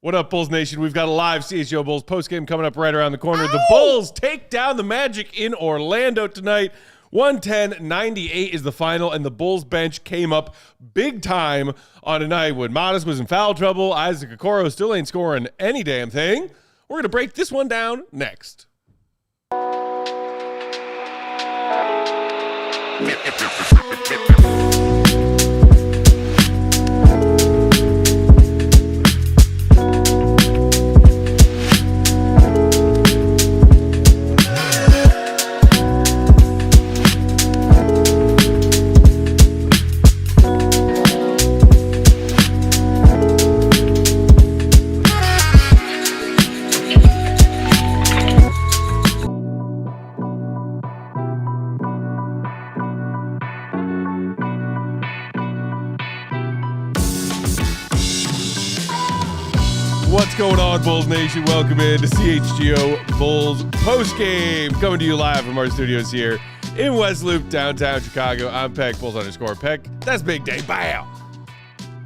What up, Bulls Nation? We've got a live CHGO Bulls postgame coming up right around the corner. The Bulls take down the Magic in Orlando tonight. 110-98 is the final, and the Bulls bench came up big time on a night when Modest was in foul trouble. Isaac Okoro still ain't scoring any damn thing. We're going to break this one down next. What's going on, Bulls Nation? Welcome in to CHGO Bulls postgame. Coming to you live from our studios here in West Loop, downtown Chicago. I'm Peck, Bulls_Peck. That's Big Day. Bow.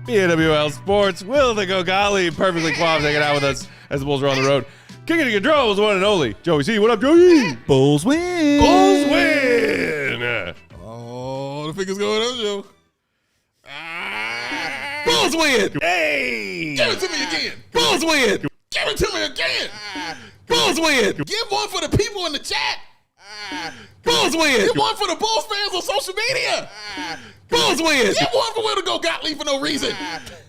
BAWL Sports. Will the Go Gottlieb. Perfectly Quavs hanging out with us as the Bulls are on the road. Kicking the controls, one and only. Joey C. What up, Joey? Bulls win. Bulls win. Oh, the fingers going up, Joe. Bulls win. Hey. Give it to me again. Bulls win. Give it to me again. Bulls win. Give one for the people in the chat. Bulls win. Give one for the Bulls fans on social media. Bulls win. Give one for Will the Go Gottlieb for no reason.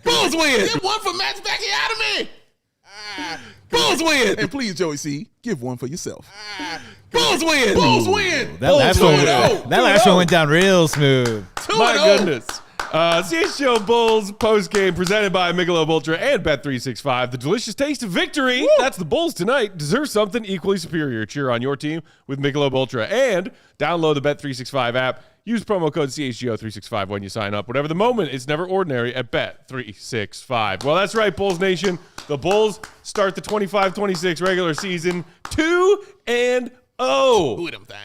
Bulls win. Give one for Matt's Academy. Bulls win. And please, Joey C., give one for yourself. Bulls win. Bulls win. That last one went down real smooth. My goodness. CHGO Bulls postgame presented by Michelob Ultra and Bet365. The delicious taste of victory. Woo! That's the Bulls tonight. Deserve something equally superior. Cheer on your team with Michelob Ultra and download the Bet365 app. Use promo code CHGO365 when you sign up. Whatever the moment, it's never ordinary at Bet365. Well, that's right, Bulls Nation. The Bulls start the 25-26 regular season 2-0.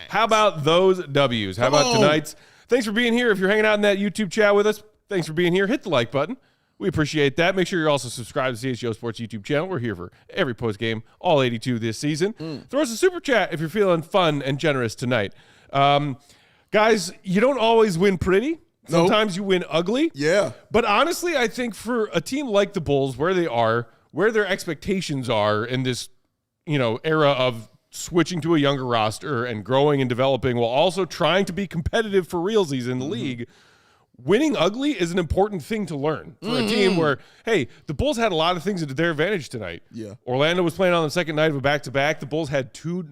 How about those W's? How about tonight's? Thanks for being here. If you're hanging out in that YouTube chat with us, thanks for being here. Hit the like button. We appreciate that. Make sure you're also subscribed to the CHGO Sports YouTube channel. We're here for every post game, all 82 this season. Throw us a super chat if you're feeling fun and generous tonight. Guys, you don't always win pretty. Sometimes you win ugly. Yeah. But honestly, I think for a team like the Bulls, where they are, where their expectations are in this, era of switching to a younger roster and growing and developing while also trying to be competitive for realsies in the league, winning ugly is an important thing to learn for a team where, hey, the Bulls had a lot of things to their advantage tonight. Yeah. Orlando was playing on the second night of a back-to-back. The Bulls had 2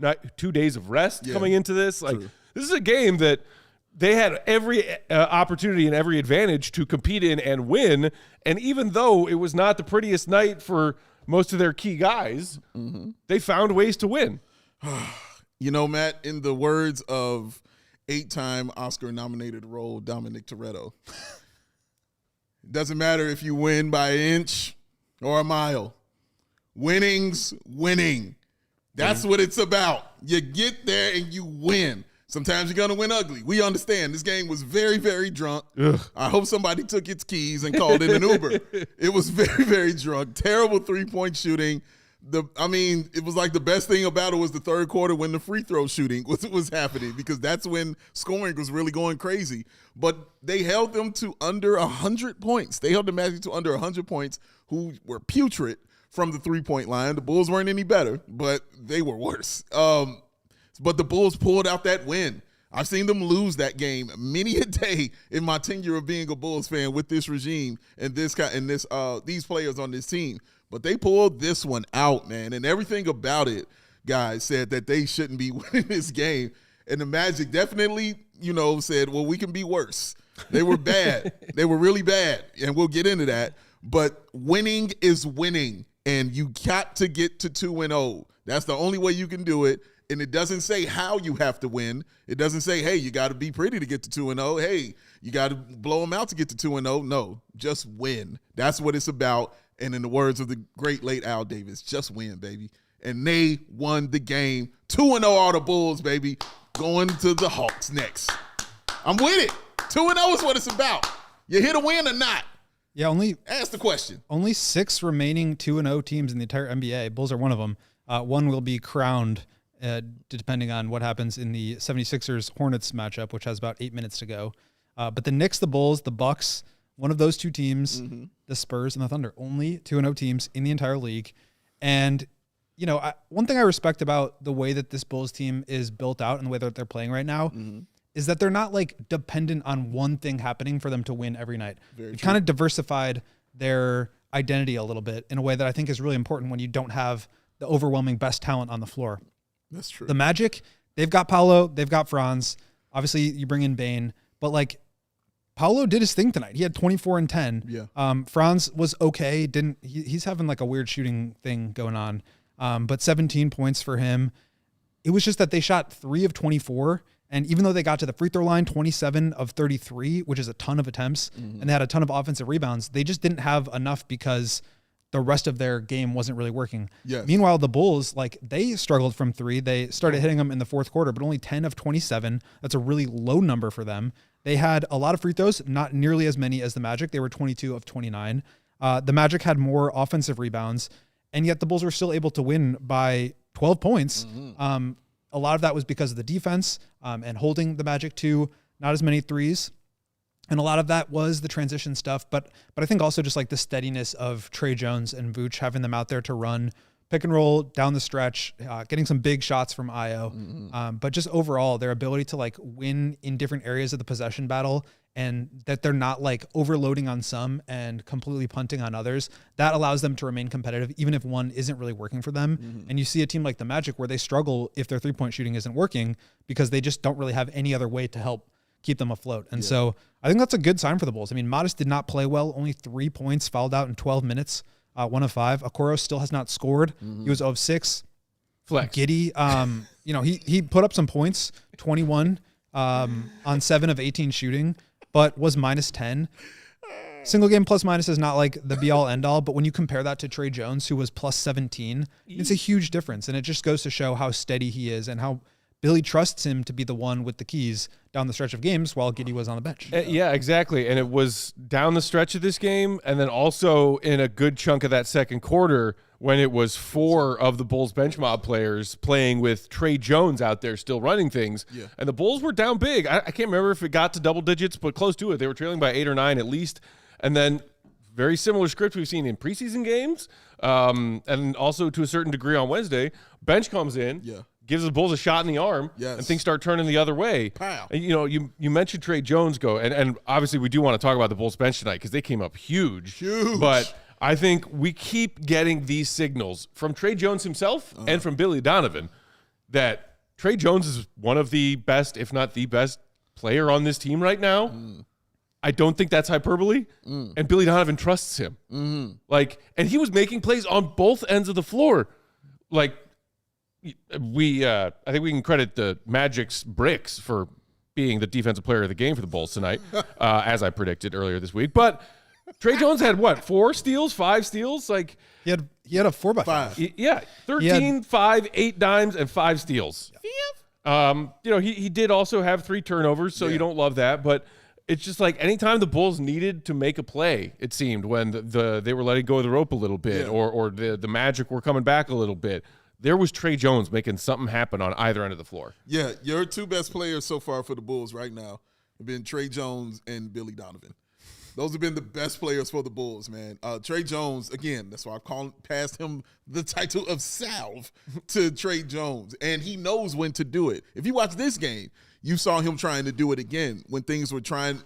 days of rest coming into this. This is a game that they had every opportunity and every advantage to compete in and win. And even though it was not the prettiest night for most of their key guys, they found ways to win. Matt, in the words of 8-time Oscar-nominated role Dominic Toretto, it doesn't matter if you win by an inch or a mile. Winning's winning. That's what it's about. You get there and you win. Sometimes you're going to win ugly. We understand. This game was very, very drunk. Ugh. I hope somebody took its keys and called in an Uber. It was very, very drunk. Terrible three-point shooting. It was like the best thing about it was the third quarter when the free throw shooting was happening, because that's when scoring was really going crazy. But they held them to under 100 points. They held the Magic to under 100 points, who were putrid from the three-point line. The Bulls weren't any better, but they were worse. But the Bulls pulled out that win. I've seen them lose that game many a day in my tenure of being a Bulls fan with this regime and these players on this team. But they pulled this one out, man, and everything about it, guys, said that they shouldn't be winning this game. And the Magic definitely, said, well, we can be worse. They were bad. They were really bad, and we'll get into that. But winning is winning, and you got to get to 2-0. That's the only way you can do it. And it doesn't say how you have to win. It doesn't say, hey, you got to be pretty to get to 2-0. Hey, you got to blow them out to get to 2-0. No, just win. That's what it's about. And in the words of the great late Al Davis, just win, baby. And they won the game. 2-0 all the Bulls, baby. Going to the Hawks next. I'm with it. 2-0 is what it's about. You hit a win or not. Yeah, Ask the question. only 6 remaining 2-0 teams in the entire NBA. Bulls are one of them. One will be crowned depending on what happens in the 76ers-Hornets matchup, which has about 8 minutes to go. But the Knicks, the Bulls, the Bucks, one of those 2 teams, the Spurs and the Thunder, only 2-0 teams in the entire league. And, one thing I respect about the way that this Bulls team is built out and the way that they're playing right now is that they're not dependent on one thing happening for them to win every night. They've kind of diversified their identity a little bit in a way that I think is really important when you don't have the overwhelming best talent on the floor. That's true. The Magic, they've got Paolo, they've got Franz. Obviously, you bring in Bane, but Paolo did his thing tonight. He had 24 and 10. Yeah. Franz was okay. He's having a weird shooting thing going on. But 17 points for him. It was just that they shot 3 of 24. And even though they got to the free throw line, 27 of 33, which is a ton of attempts, and they had a ton of offensive rebounds, they just didn't have enough because the rest of their game wasn't really working. Yes. Meanwhile, the Bulls, they struggled from 3. They started hitting them in the fourth quarter, but only 10 of 27. That's a really low number for them. They had a lot of free throws, not nearly as many as the Magic. They were 22 of 29. The Magic had more offensive rebounds, and yet the Bulls were still able to win by 12 points. A lot of that was because of the defense and holding the Magic to not as many threes. And a lot of that was the transition stuff. But I think also just the steadiness of Tre Jones and Vooch, having them out there to run pick and roll down the stretch, getting some big shots from Io. But just overall, their ability to win in different areas of the possession battle, and that they're not overloading on some and completely punting on others, that allows them to remain competitive, even if one isn't really working for them. And you see a team like the Magic where they struggle if their 3-point shooting isn't working because they just don't really have any other way to help keep them afloat. And so I think that's a good sign for the Bulls. I mean, Modest did not play well, only 3 points, fouled out in 12 minutes, 1 of 5. Okoro still has not scored. He was 0 of 6. Flex. Giddy, he put up some points, 21 on 7 of 18 shooting, but was minus 10. Single game plus minus is not the be all end all, but when you compare that to Tre Jones, who was plus 17, it's a huge difference. And it just goes to show how steady he is and how Billy trusts him to be the one with the keys down the stretch of games while Giddy was on the bench. Yeah, exactly. And it was down the stretch of this game, and then also in a good chunk of that second quarter when it was 4 of the Bulls bench mob players playing with Tre Jones out there still running things. Yeah. And the Bulls were down big. I can't remember if it got to double digits, but close to it. They were trailing by 8 or 9 at least. And then very similar script we've seen in preseason games, and also to a certain degree on Wednesday. Bench comes in. Yeah. Gives the Bulls a shot in the arm, and things start turning the other way. Pow. And, you mentioned Tre Jones and obviously we do want to talk about the Bulls bench tonight because they came up huge. But I think we keep getting these signals from Tre Jones himself and from Billy Donovan that Tre Jones is one of the best, if not the best, player on this team right now. I don't think that's hyperbole, and Billy Donovan trusts him. And he was making plays on both ends of the floor, I think we can credit the Magic's bricks for being the defensive player of the game for the Bulls tonight, as I predicted earlier this week. But Tre Jones had 4 steals, 5 steals? He had a 4x5. Yeah, 13, 5, 8 dimes, and 5 steals. He did also have 3 turnovers, so you don't love that. But it's just anytime the Bulls needed to make a play, it seemed, when they were letting go of the rope a little bit, or the Magic were coming back a little bit, there was Tre Jones making something happen on either end of the floor. Yeah, your 2 best players so far for the Bulls right now have been Tre Jones and Billy Donovan. Those have been the best players for the Bulls, man. Tre Jones, again, that's why I passed him the title of salve to Tre Jones, and he knows when to do it. If you watch this game, you saw him trying to do it again when things were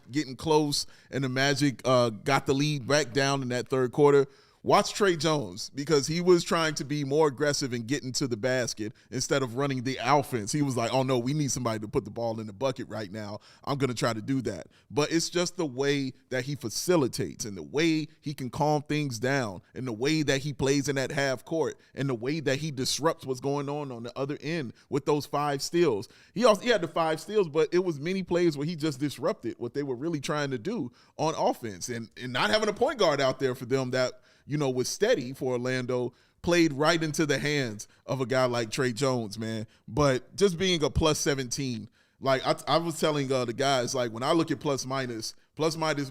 getting close, and the Magic got the lead back down in that third quarter. Watch Tre Jones, because he was trying to be more aggressive and getting to the basket instead of running the offense. He was like, oh, no, we need somebody to put the ball in the bucket right now. I'm going to try to do that. But it's just the way that he facilitates and the way he can calm things down and the way that he plays in that half court and the way that he disrupts what's going on the other end with those 5 steals. He had the 5 steals, but it was many plays where he just disrupted what they were really trying to do on offense. And not having a point guard out there for them that – was steady for Orlando, played right into the hands of a guy like Tre Jones, man. But just being a plus 17 Like I was telling the guys, like when I look at plus minus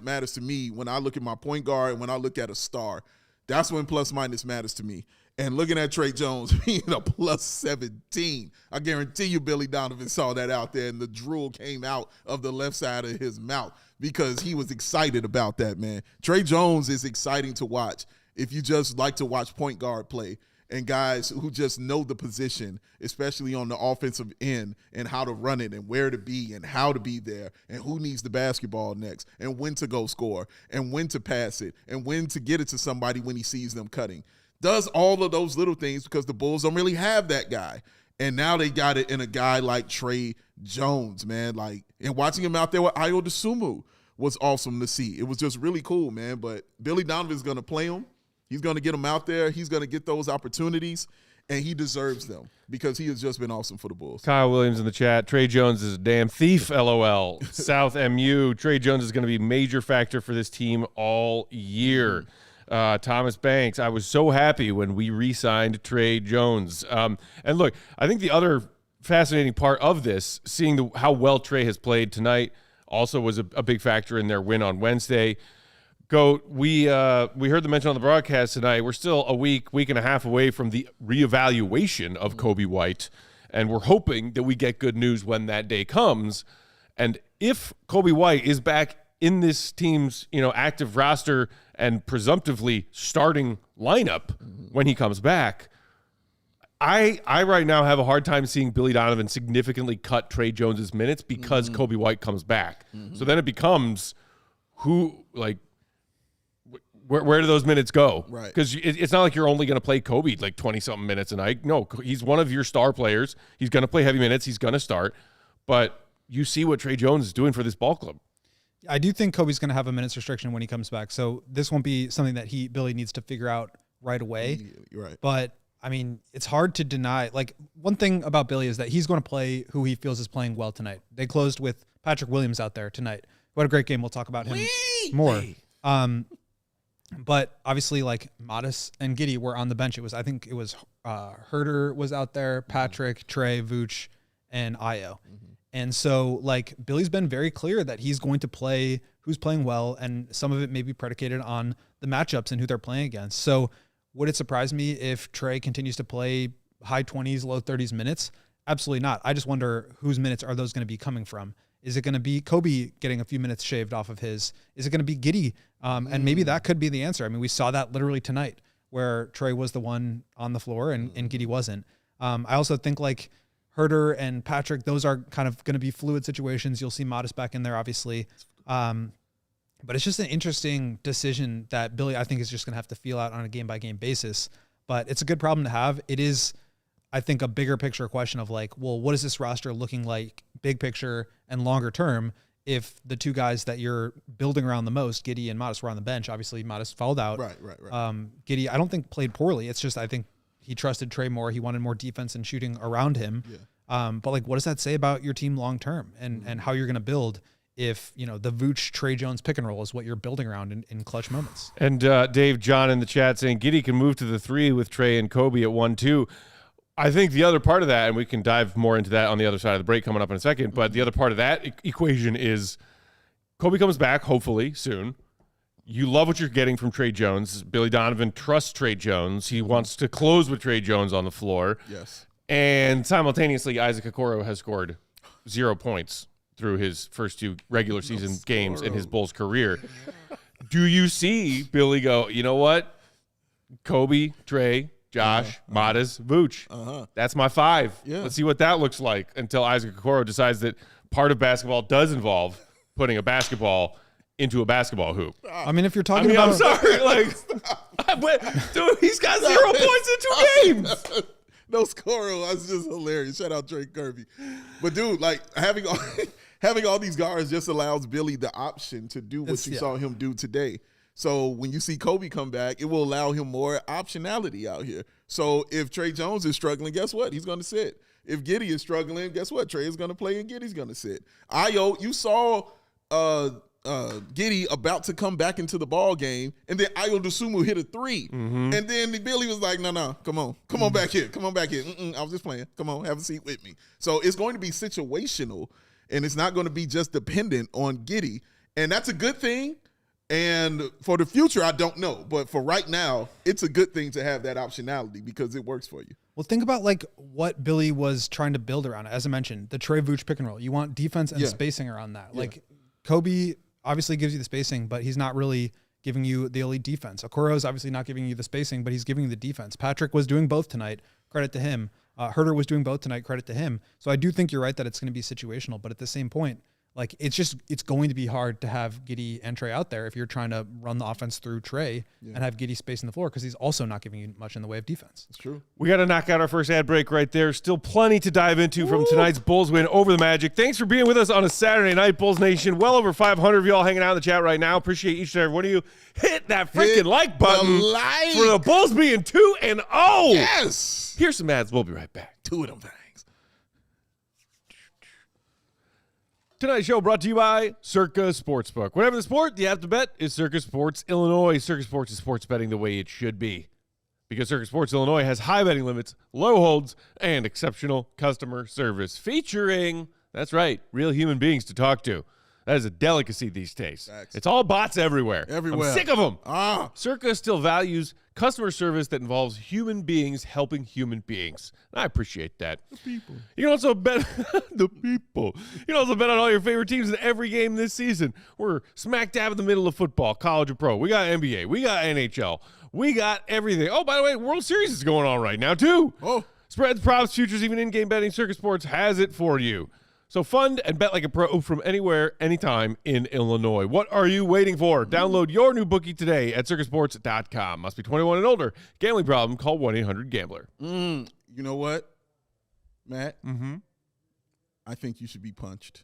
matters to me when I look at my point guard and when I look at a star. That's when plus minus matters to me. And looking at Tre Jones being a plus 17, I guarantee you Billy Donovan saw that out there and the drool came out of the left side of his mouth because he was excited about that, man. Tre Jones is exciting to watch if you just like to watch point guard play and guys who just know the position, especially on the offensive end and how to run it and where to be and how to be there and who needs the basketball next and when to go score and when to pass it and when to get it to somebody when he sees them cutting. Does all of those little things because the Bulls don't really have that guy. And now they got it in a guy like Tre Jones, man. Like, and watching him out there with Dosunmu was awesome to see. It was just really cool, man. But Billy Donovan's going to play him. He's going to get him out there. He's going to get those opportunities, and he deserves them because he has just been awesome for the Bulls. Kyle Williams in the chat. Tre Jones is a damn thief, LOL. South MU. Tre Jones is going to be a major factor for this team all year. Thomas Banks, I was so happy when we re-signed Tre Jones. And look, I think the other fascinating part of this, seeing how well Tre has played tonight, also was a big factor in their win on Wednesday. Goat, we heard the mention on the broadcast tonight. We're still a week and a half away from the reevaluation of Coby White, and we're hoping that we get good news when that day comes. And if Coby White is back in this team's active roster and presumptively starting lineup when he comes back, I right now have a hard time seeing Billy Donovan significantly cut Tre Jones's minutes because Coby White comes back. So then it becomes where do those minutes go? Right. Because it's not like you're only going to play Coby like 20-something minutes a night. No, he's one of your star players. He's going to play heavy minutes. He's going to start. But you see what Tre Jones is doing for this ball club. I do think Kobe's going to have a minutes restriction when he comes back. So this won't be something that Billy needs to figure out right away. You're right. But, I mean, it's hard to deny. Like, one thing about Billy is that he's going to play who he feels is playing well tonight. They closed with Patrick Williams out there tonight. What a great game. We'll talk about him more. But obviously, like, Modest and Giddey were on the bench. I think it was Herter was out there, Patrick, Tre, Vooch, and Io. And so, like, Billy's been very clear that he's going to play who's playing well, and some of it may be predicated on the matchups and who they're playing against. So would it surprise me if Tre continues to play high 20s, low 30s minutes? Absolutely not. I just wonder whose minutes are those going to be coming from? Is it going to be Coby getting a few minutes shaved off of his? Is it going to be Giddey? And maybe that could be the answer. I mean, we saw that literally tonight where Tre was the one on the floor and Giddey wasn't. I also think, like, Herter and Patrick, those are kind of going to be fluid situations. You'll see Modest back in there, obviously. But it's just an interesting decision that Billy, I think, is just going to have to feel out on a game-by-game basis. But it's a good problem to have. It is, I think, a bigger picture question of, like, well, what is this roster looking like, big picture and longer term, if the two guys that you're building around the most, Giddey and Modest, were on the bench. Obviously, Modest fouled out. Right. Giddey, I don't think played poorly. It's just, I think, he trusted Tre more. He wanted more defense and shooting around him. Yeah. But, like, what does that say about your team long term and how you're going to build if, the Vooch, Tre Jones pick and roll is what you're building around in clutch moments? And Dave John in the chat saying Giddey can move to the 3 with Tre and Coby at 1-2. I think the other part of that, and we can dive more into that on the other side of the break coming up in a second, but the other part of that equation is Coby comes back, hopefully, soon. You love what you're getting from Tre Jones. Billy Donovan trusts Tre Jones. He wants to close with Tre Jones on the floor. Yes. And simultaneously, Isaac Okoro has scored 0 points through his first 2 regular season games in his Bulls career. Do you see Billy go, you know what? Coby, Tre, Josh, Modest, Vooch. That's my 5. Yeah. Let's see what that looks like until Isaac Okoro decides that part of basketball does involve putting a basketball into a basketball hoop. I mean, if you're talking about... I'm sorry. Dude, he's got 0 points in 2 games. No scorer was just hilarious. Shout out Drake Kirby. But, dude, like, having all these guards just allows Billy the option to do what you saw him do today. So when you see Coby come back, it will allow him more optionality out here. So if Tre Jones is struggling, guess what? He's going to sit. If Giddey is struggling, guess what? Tre is going to play and Giddey's going to sit. You saw Giddey about to come back into the ball game, and then Dosunmu hit a 3. And then Billy was like, no, come on back here. I was just playing. Come on, have a seat with me. So it's going to be situational. and it's not going to be just dependent on Giddey. And that's a good thing. And for the future, I don't know. But for right now, it's a good thing to have that optionality because it works for you. Well, think about like what Billy was trying to build around. As I mentioned, the Tre Vooch pick and roll. You want defense and spacing around that. Like Coby obviously gives you the spacing, but he's not really giving you the elite defense. Okoro is obviously not giving you the spacing, but he's giving you the defense. Patrick was doing both tonight. Credit to him. Herter was doing both tonight. Credit to him. So I do think you're right that it's going to be situational, but at the same point, like it's going to be hard to have Giddey and Tre out there if you're trying to run the offense through Tre and have Giddey space in the floor because he's also not giving you much in the way of defense. It's true. We got to knock out our first ad break right there. Still plenty to dive into from tonight's Bulls win over the Magic. Thanks for being with us on a Saturday night, Bulls Nation. Well over 500 of y'all hanging out in the chat right now. Appreciate each and every one of you. Hit that freaking like button for the Bulls being 2-0. Yes. Here's some ads. We'll be right back. 2 of them things. Tonight's show brought to you by Circa Sportsbook. Whatever the sport, the app to bet is Circa Sports Illinois. Circa Sports is sports betting the way it should be. Because Circa Sports Illinois has high betting limits, low holds, and exceptional customer service. Featuring, that's right, real human beings to talk to. That is a delicacy these days. Facts. It's all bots everywhere. Everywhere. I'm sick of them. Ah. Circa still values customer service that involves human beings helping human beings. And I appreciate that. The people. You can also bet the people. You can also bet on all your favorite teams in every game this season. We're smack dab in the middle of football, college or pro. We got NBA. We got NHL. We got everything. Oh, by the way, World Series is going on right now, too. Oh. Spreads, props, futures, even in-game betting. Circa Sports has it for you. So fund and bet like a pro from anywhere, anytime in Illinois. What are you waiting for? Download your new bookie today at circusports.com. Must be 21 and older. Gambling problem? Call 1-800-GAMBLER. You know what, Matt? Mm-hmm. I think you should be punched.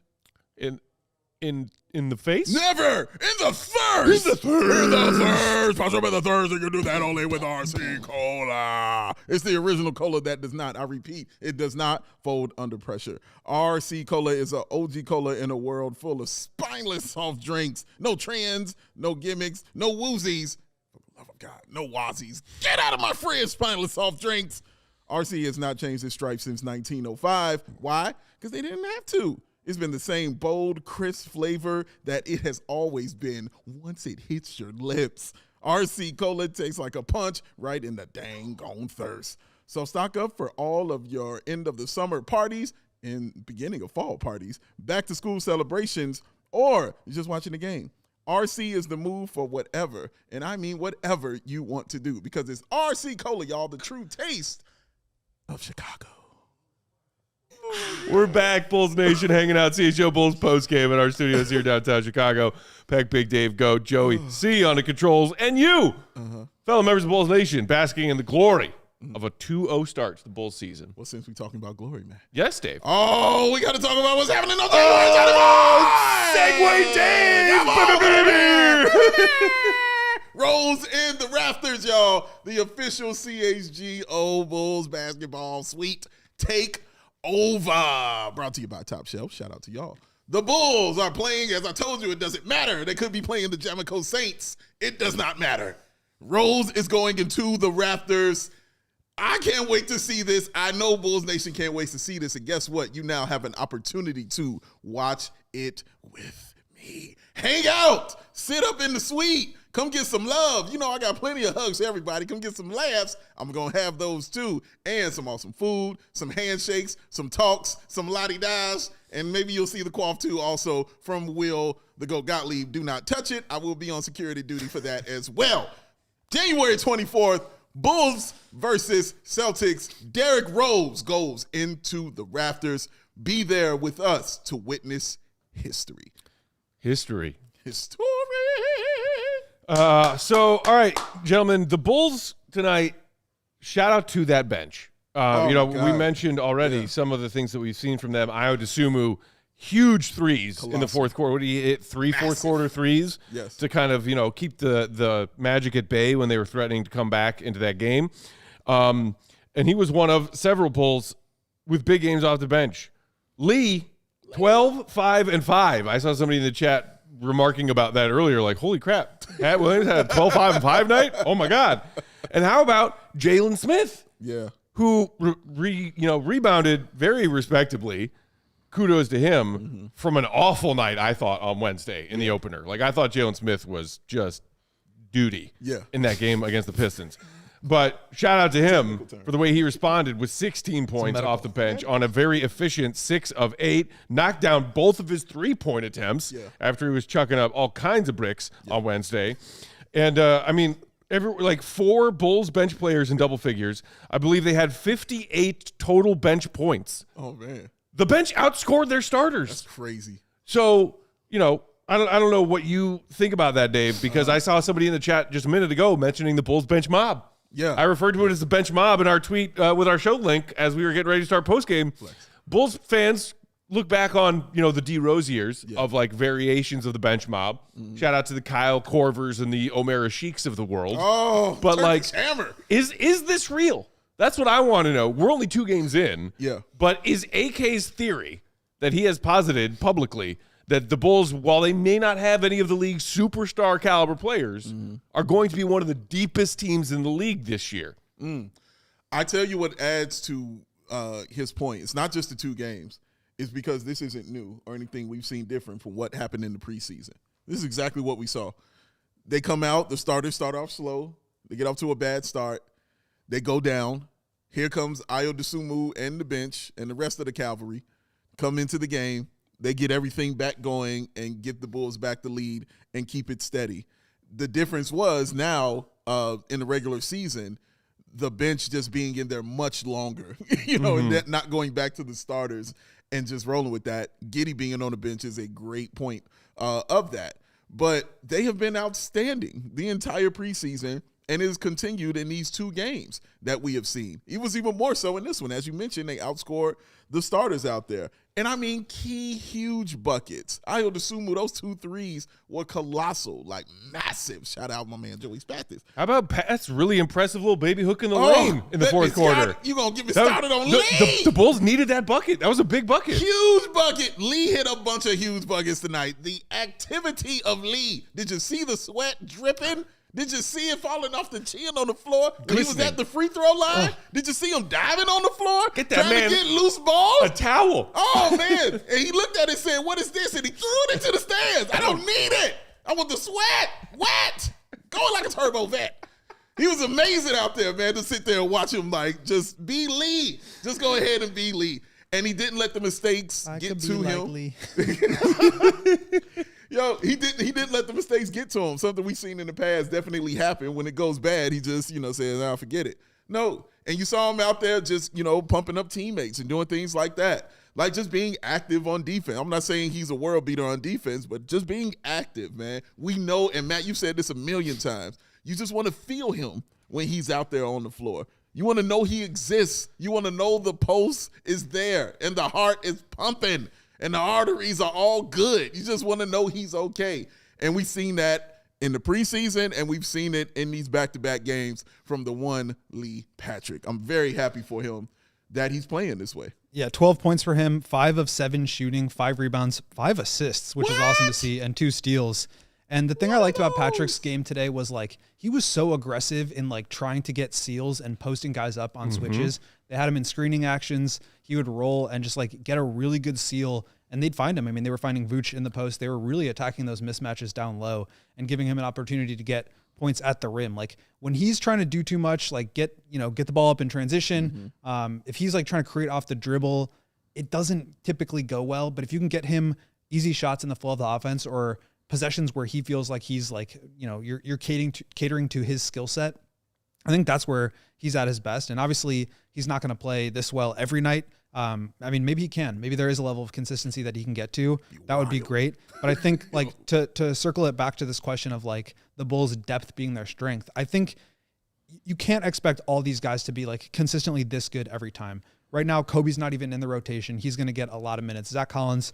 In the face? Never! In the first! In the first! Punch up in the thirst. You can do that only with RC Cola. It's the original cola that does not, I repeat, it does not fold under pressure. RC Cola is an OG cola in a world full of spineless soft drinks. No trends, no gimmicks, no woozies. For the love of God, no wazzies. Get out of my fridge, spineless soft drinks. RC has not changed its stripes since 1905. Why? Because they didn't have to. It's been the same bold, crisp flavor that it has always been once it hits your lips. RC Cola tastes like a punch right in the dang gone thirst. So stock up for all of your end of the summer parties and beginning of fall parties, back to school celebrations, or just watching the game. RC is the move for whatever, and I mean whatever you want to do, because it's RC Cola, y'all, the true taste of Chicago. We're back, Bulls Nation, hanging out. CHGO Bulls postgame at our studios here downtown Chicago. Peck, Big Dave, Goat, Joey, C on the controls, and you, fellow members of Bulls Nation, basking in the glory of a 2-0 start to the Bulls season. Well, since we're talking about glory, man. Yes, Dave. Oh, we got to talk about what's happening on Segway Dave! Rolls in the rafters, y'all. The official CHGO Bulls basketball suite take over. Brought to you by Top Shelf. Shout out to y'all. The Bulls are playing, as I told you, it doesn't matter. They could be playing the Jamico Saints. It does not matter. Rose is going into the rafters. I can't wait to see this. I know Bulls Nation can't wait to see this. And guess what? You now have an opportunity to watch it with me. Hang out. Sit up in the suite. Come get some love. You know, I got plenty of hugs for everybody. Come get some laughs. I'm going to have those too. And some awesome food, some handshakes, some talks, some lottie-dies. And maybe you'll see the quaff too also from Will the Go Gottlieb. Do not touch it. I will be on security duty for that as well. January 24th, Bulls versus Celtics. Derrick Rose goes into the rafters. Be there with us to witness history. History. So, all right, gentlemen, the Bulls tonight, shout out to that bench. We mentioned already some of the things that we've seen from them. Dosunmu, huge threes in the fourth quarter. What did he hit? Three fourth quarter threes to kind of, keep the Magic at bay when they were threatening to come back into that game. And he was one of several Bulls with big games off the bench. Lee, 12, 5, and 5. I saw somebody in the chat remarking about that earlier, like, holy crap, Pat Williams had a 12, 5, and 5 night? Oh, my God. And how about Jalen Smith? Yeah. Who rebounded very respectably, kudos to him from an awful night, I thought, on Wednesday in the opener. Like, I thought Jalen Smith was just duty in that game against the Pistons. But shout out to him for the way he responded with 16 points off the bench on a very efficient 6 of 8, knocked down both of his 3-point attempts after he was chucking up all kinds of bricks on Wednesday. And, I mean, 4 Bulls bench players in double figures. I believe they had 58 total bench points. Oh, man. The bench outscored their starters. That's crazy. So, I don't know what you think about that, Dave, because I saw somebody in the chat just a minute ago mentioning the Bulls bench mob. Yeah. I referred to it as the bench mob in our tweet with our show link as we were getting ready to start postgame. Bulls fans look back on, the D Rose years of like variations of the bench mob. Shout out to the Kyle Korvers and the Omer Sheiks of the world. Oh, but Turkish hammer. Is this real? That's what I want to know. We're only 2 games in. Yeah. But is AK's theory that he has posited publicly that the Bulls, while they may not have any of the league's superstar caliber players, are going to be one of the deepest teams in the league this year? I tell you what adds to his point. It's not just the 2 games. It's because this isn't new or anything we've seen different from what happened in the preseason. This is exactly what we saw. They come out, the starters start off slow. They get off to a bad start. They go down. Here comes Dosunmu and the bench and the rest of the cavalry come into the game. They get everything back going and get the Bulls back the lead and keep it steady. The difference was now in the regular season, the bench just being in there much longer, and not going back to the starters and just rolling with that. Giddey being on the bench is a great point of that. But they have been outstanding the entire preseason, and it has continued in these 2 games that we have seen. It was even more so in this one. As you mentioned, they outscored the starters out there. And I mean, key, huge buckets. Dosunmu, those 2 threes were colossal, like massive. Shout out my man, Joey Spathis. How about Pat's really impressive little baby hook in the lane in the fourth quarter? You going to get me started on Lee? The Bulls needed that bucket. That was a big bucket. Huge bucket. Lee hit a bunch of huge buckets tonight. The activity of Lee. Did you see the sweat dripping? Did you see it falling off the chin on the floor when he was at the free throw line? Did you see him diving on the floor? Get that trying man to get loose balls? a towel. Oh, man. And he looked at it and said, what is this? And he threw it into the stands. I don't need it. I want the sweat. Wet. Going like a turbo vet. He was amazing out there, man, to sit there and watch him like just be Lee. Just go ahead and be Lee. And he didn't let the mistakes get to him. Yo, he didn't let the mistakes get to him. Something we've seen in the past definitely happen. When it goes bad, he just, says, I'll forget it. No. And you saw him out there just, pumping up teammates and doing things like that. Like just being active on defense. I'm not saying he's a world beater on defense, but just being active, man. We know, and Matt, you've said this a million times. You just want to feel him when he's out there on the floor. You want to know he exists. You want to know the pulse is there and the heart is pumping. And the arteries are all good. You just want to know he's okay. And we've seen that in the preseason, and we've seen it in these back-to-back games from the one Lee Patrick. I'm very happy for him that he's playing this way. Yeah, 12 points for him, 5 of 7 shooting, 5 rebounds, 5 assists, which is awesome to see, and 2 steals. And the thing I liked about Patrick's game today was like he was so aggressive in like trying to get seals and posting guys up on switches. They had him in screening actions. He would roll and just like get a really good seal and they'd find him. I mean, they were finding Vooch in the post. They were really attacking those mismatches down low and giving him an opportunity to get points at the rim. Like when he's trying to do too much, like get the ball up in transition. If he's like trying to create off the dribble, it doesn't typically go well. But if you can get him easy shots in the flow of the offense or possessions where he feels like he's like, you're catering to his skill set, I think that's where he's at his best. And obviously he's not going to play this well every night. I mean, maybe he can. Maybe there is a level of consistency that he can get to. That would be great. But I think like to circle it back to this question of like the Bulls' depth being their strength, I think you can't expect all these guys to be like consistently this good every time. Right now, Coby's not even in the rotation. He's going to get a lot of minutes. Zach Collins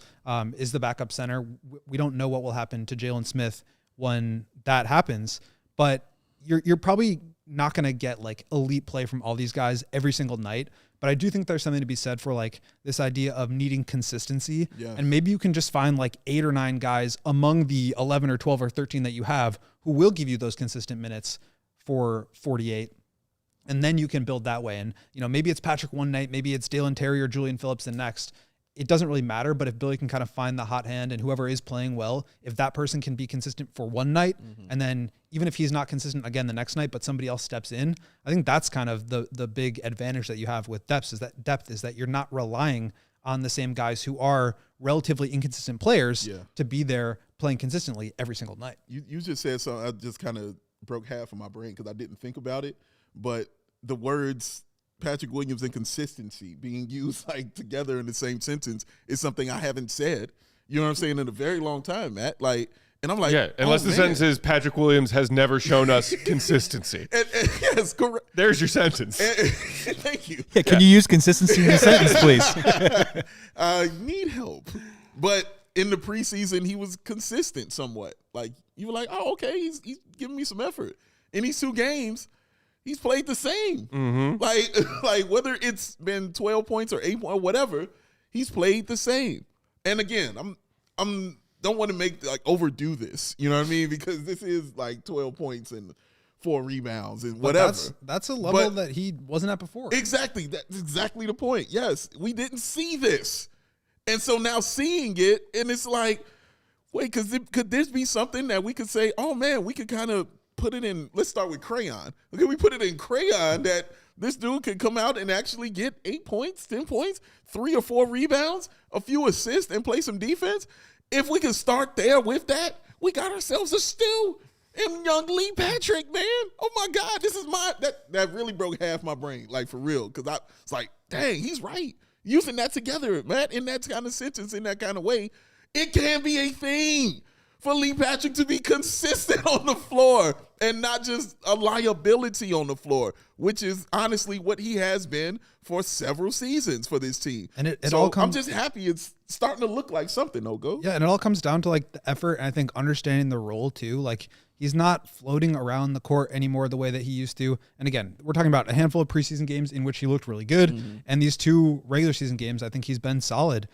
is the backup center. We don't know what will happen to Jalen Smith when that happens, but you're probably not going to get like elite play from all these guys every single night. But I do think there's something to be said for like this idea of needing consistency. Yeah. And maybe you can just find like 8 or 9 guys among the 11 or 12 or 13 that you have who will give you those consistent minutes for 48. And then you can build that way. And, maybe it's Patrick one night, maybe it's Dalen Terry or Julian Phillips the next. it doesn't really matter. But if Billy can kind of find the hot hand and whoever is playing well, if that person can be consistent for one night, and then even if he's not consistent again the next night, but somebody else steps in, I think that's kind of the big advantage that you have with depth is that you're not relying on the same guys who are relatively inconsistent players to be there playing consistently every single night. You just said something. I just kind of broke half of my brain because I didn't think about it. But the words Patrick Williams and consistency being used like together in the same sentence is something I haven't said, you know what I'm saying, in a very long time, Matt. Like, and I'm like, yeah, unless the sentence is Patrick Williams has never shown us consistency. Yes, correct. There's your sentence. Thank you. Yeah, can you use consistency in the sentence, please? I need help. But in the preseason, he was consistent somewhat. Like, you were like, oh, okay, he's giving me some effort. In these 2 games, he's played the same. Like whether it's been 12 points or 8 points or whatever, he's played the same. And again, I'm don't want to make like overdo this, you know what I mean? Because this is like 12 points and 4 rebounds and whatever. That's a level that he wasn't at before. Exactly. That's exactly the point. Yes, we didn't see this. And so now seeing it, and it's like, wait, could this be something that we could say, oh man, we could kind of put it in, let's start with crayon. Okay, we put it in crayon that this dude could come out and actually get 8 points, 10 points, 3 or 4 rebounds, a few assists, and play some defense. If we can start there with that, we got ourselves a stew. And young Lee Patrick, man. Oh my God, this is that really broke half my brain, like for real. Because I was like, dang, he's right. Using that together, Matt, in that kind of sentence, in that kind of way, it can be a thing for Lee Patrick to be consistent on the floor and not just a liability on the floor, which is honestly what he has been for several seasons for this team. And it so all comes, I'm just happy it's starting to look like something, Ogo. Yeah, and it all comes down to like the effort and I think understanding the role too. Like he's not floating around the court anymore the way that he used to. And again, we're talking about a handful of preseason games in which he looked really good. And these 2 regular season games, I think he's been solid.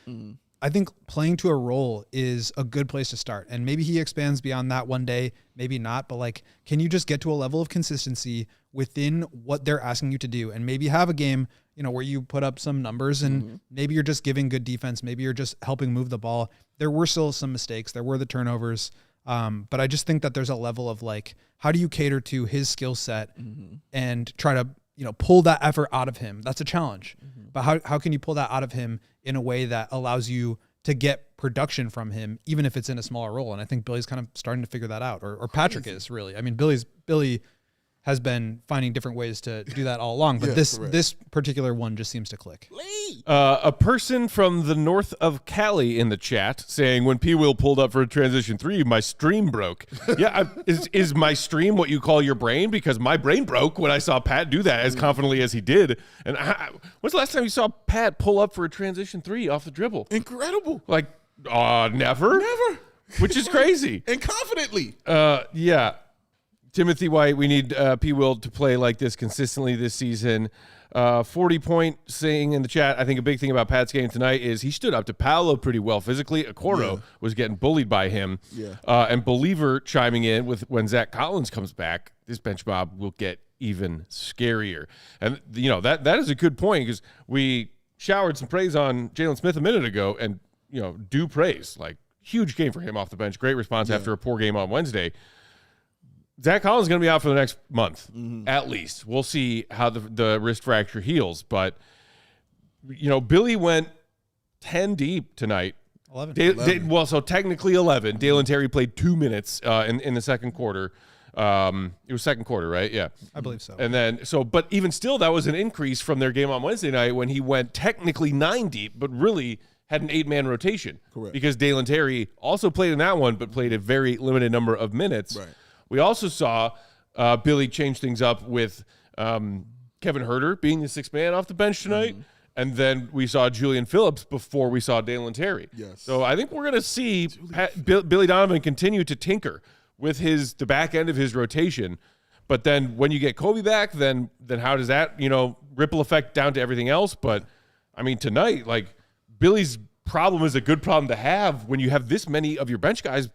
I think playing to a role is a good place to start. And maybe he expands beyond that one day, maybe not. But like, can you just get to a level of consistency within what they're asking you to do? And maybe have a game, you know, where you put up some numbers and maybe you're just giving good defense. Maybe you're just helping move the ball. There were still some mistakes. There were the turnovers. But I just think that there's a level of like, how do you cater to his skill set and try to, you know, pull that effort out of him? That's a challenge. But how can you pull that out of him in a way that allows you to get production from him, even if it's in a smaller role? And I think Billy's kind of starting to figure that out, or Patrick is really. I mean, Billy has been finding different ways to do that all along, but this particular one just seems to click. A person from the north of Cali in the chat saying, when P. Will pulled up for a transition 3, my stream broke. Yeah, is my stream what you call your brain? Because my brain broke when I saw Pat do that as confidently as he did. And when's the last time you saw Pat pull up for a transition 3 off the dribble? Incredible. Like, never? Never. Which is crazy. And confidently. Yeah. Timothy White, we need P. Will to play like this consistently this season. 40-point saying in the chat, I think a big thing about Pat's game tonight is he stood up to Paolo pretty well physically. Okoro was getting bullied by him. Yeah. And Believer chiming in with when Zach Collins comes back, this bench mob will get even scarier. And, you know, that is a good point because we showered some praise on Jalen Smith a minute ago and, you know, due praise. Like, huge game for him off the bench. Great response after a poor game on Wednesday. Zach Collins is going to be out for the next month, at least. We'll see how the wrist fracture heals. But, you know, Billy went 10 deep tonight. 11. Well, so technically 11. Dalen Terry played 2 minutes in the second quarter. It was second quarter, right? Yeah. I believe so. And then, but even still, that was an increase from their game on Wednesday night when he went technically 9 deep, but really had an 8-man rotation. Correct. Because Dalen Terry also played in that one, but played a very limited number of minutes. Right. We also saw Billy change things up with Kevin Huerter being the 6th man off the bench tonight. And then we saw Julian Phillips before we saw Dalen Terry. Yes. So I think we're going to see Billy Donovan continue to tinker with the back end of his rotation. But then when you get Coby back, then how does that, you know, ripple effect down to everything else? But, I mean, tonight, like, Billy's problem is a good problem to have when you have this many of your bench guys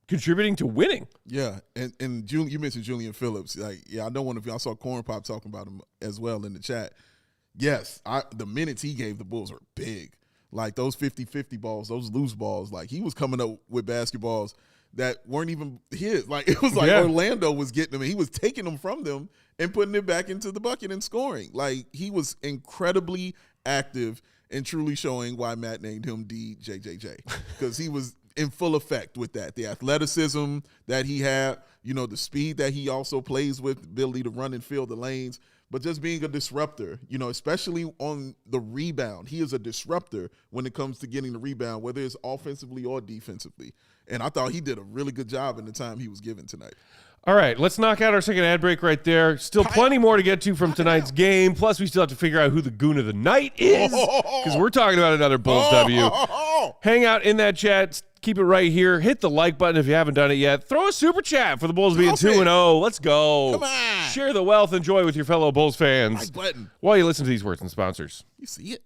contributing to winning. Yeah, and you mentioned Julian Phillips. Like, yeah, I know one of y'all saw Corn Pop talking about him as well in the chat. Yes, the minutes he gave the Bulls were big. Like those 50-50 balls, those loose balls, like he was coming up with basketballs that weren't even his. Like it was like Orlando was getting them and he was taking them from them and putting it back into the bucket and scoring. Like he was incredibly active and truly showing why Matt named him DJJJ, because he was in full effect with that. The athleticism that he had, you know, the speed that he also plays with, the ability to run and fill the lanes, but just being a disruptor, you know, especially on the rebound. He is a disruptor when it comes to getting the rebound, whether it's offensively or defensively. And I thought he did a really good job in the time he was given tonight. All right, let's knock out our second ad break right there. Still plenty more to get to from tonight's game. Plus, we still have to figure out who the Goon of the night is, because we're talking about another Bulls W. Hang out in that chat. Keep it right here. Hit the like button if you haven't done it yet. Throw a super chat for the Bulls being 2-0. Let's go. Come on. Share the wealth and joy with your fellow Bulls fans. Like button. While you listen to these words and sponsors. You see it?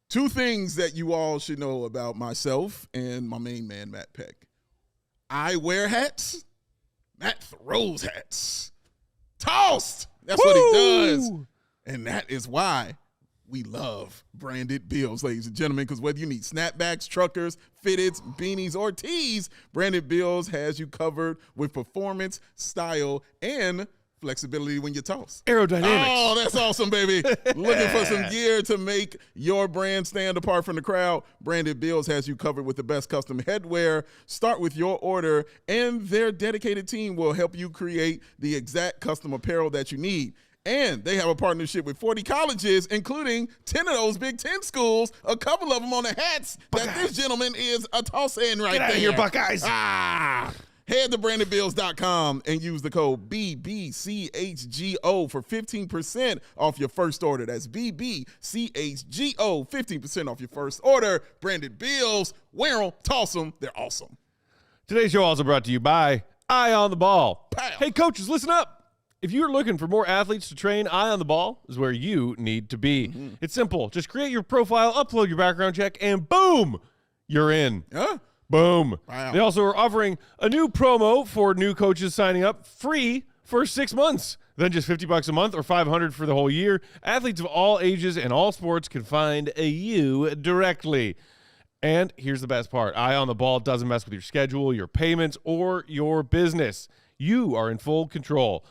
2 things that you all should know about myself and my main man, Matt Peck. I wear hats. Matt throws hats. Tossed. That's what he does. And that is why we love branded bills, ladies and gentlemen, because whether you need snapbacks, truckers, fitteds, beanies, or tees, branded bills has you covered with performance, style, and flexibility when you toss. Aerodynamics. Oh, that's awesome, baby. Looking for some gear to make your brand stand apart from the crowd? Branded Bills has you covered with the best custom headwear. Start with your order, and their dedicated team will help you create the exact custom apparel that you need. And they have a partnership with 40 colleges, including 10 of those Big Ten schools, a couple of them on the hats that this gentleman is a toss-in right there. Get out of here, Buckeyes. Head to brandedbills.com and use the code BBCHGO for 15% off your first order. That's BBCHGO, 15% off your first order. Branded Bills, wear them, toss them, they're awesome. Today's show also brought to you by Eye on the Ball. Pow. Hey, coaches, listen up. If you're looking for more athletes to train, Eye on the Ball is where you need to be. It's simple. Just create your profile, upload your background check, and boom, you're in. Huh? Boom. Wow. They also are offering a new promo for new coaches signing up free for 6 months. Then just $50 a month or $500 for the whole year. Athletes of all ages and all sports can find you directly. And here's the best part. Eye on the Ball doesn't mess with your schedule, your payments, or your business. You are in full control.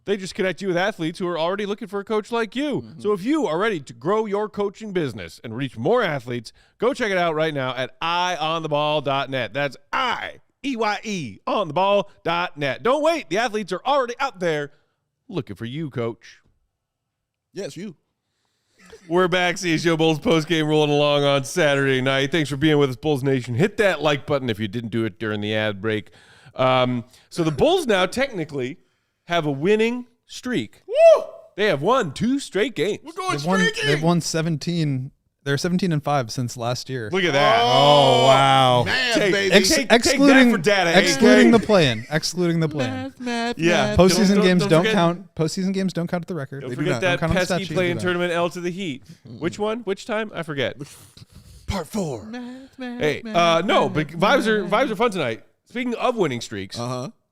They just connect you with athletes who are already looking for a coach like you. So if you are ready to grow your coaching business and reach more athletes, go check it out right now at eyeontheball.net. That's I-E-Y-E ontheball.net. Don't wait. The athletes are already out there looking for you, coach. Yes, you. We're back. CHGO Bulls postgame rolling along on Saturday night. Thanks for being with us, Bulls Nation. Hit that like button if you didn't do it during the ad break. So the Bulls now technically have a winning streak. Woo! They have won 2 straight games. We're going streaking. They've won 17. They're 17-5 since last year. Look at that. Oh, wow. Math, Take- baby. take excluding that for data, excluding AK. the play-in. Excluding the play-in. Yeah. Postseason games don't forget- count. Postseason games don't count at the record. Don't They do forget not. that Don't count on the pesky stat sheet. playing They do tournament L to the Heat. Which one? Which time? I forget. Part 4. Hey, no, but vibes are fun tonight. Speaking of winning streaks,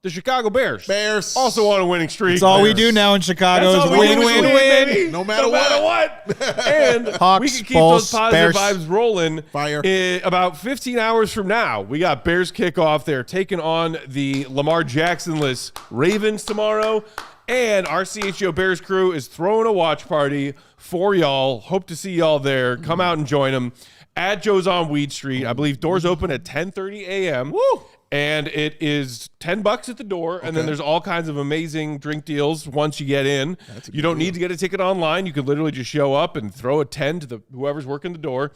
the Chicago Bears also on a winning streak. That's all we do now in Chicago That's is all we win, do is win, win, win. baby. No matter what. And Hawks, we can keep Bulls, those positive Bears. vibes rolling. Fire. About 15 hours from now, we got Bears kickoff. They're taking on the Lamar Jackson-less Ravens tomorrow. And our CHGO Bears crew is throwing a watch party for y'all. Hope to see y'all there. Come out and join them at Joe's on Weed Street. I believe doors open at 10:30 a.m. Woo! And it is $10 at the door, and then there's all kinds of amazing drink deals once you get in. You don't need to get a ticket online. You can literally just show up and throw a 10 to whoever's working the door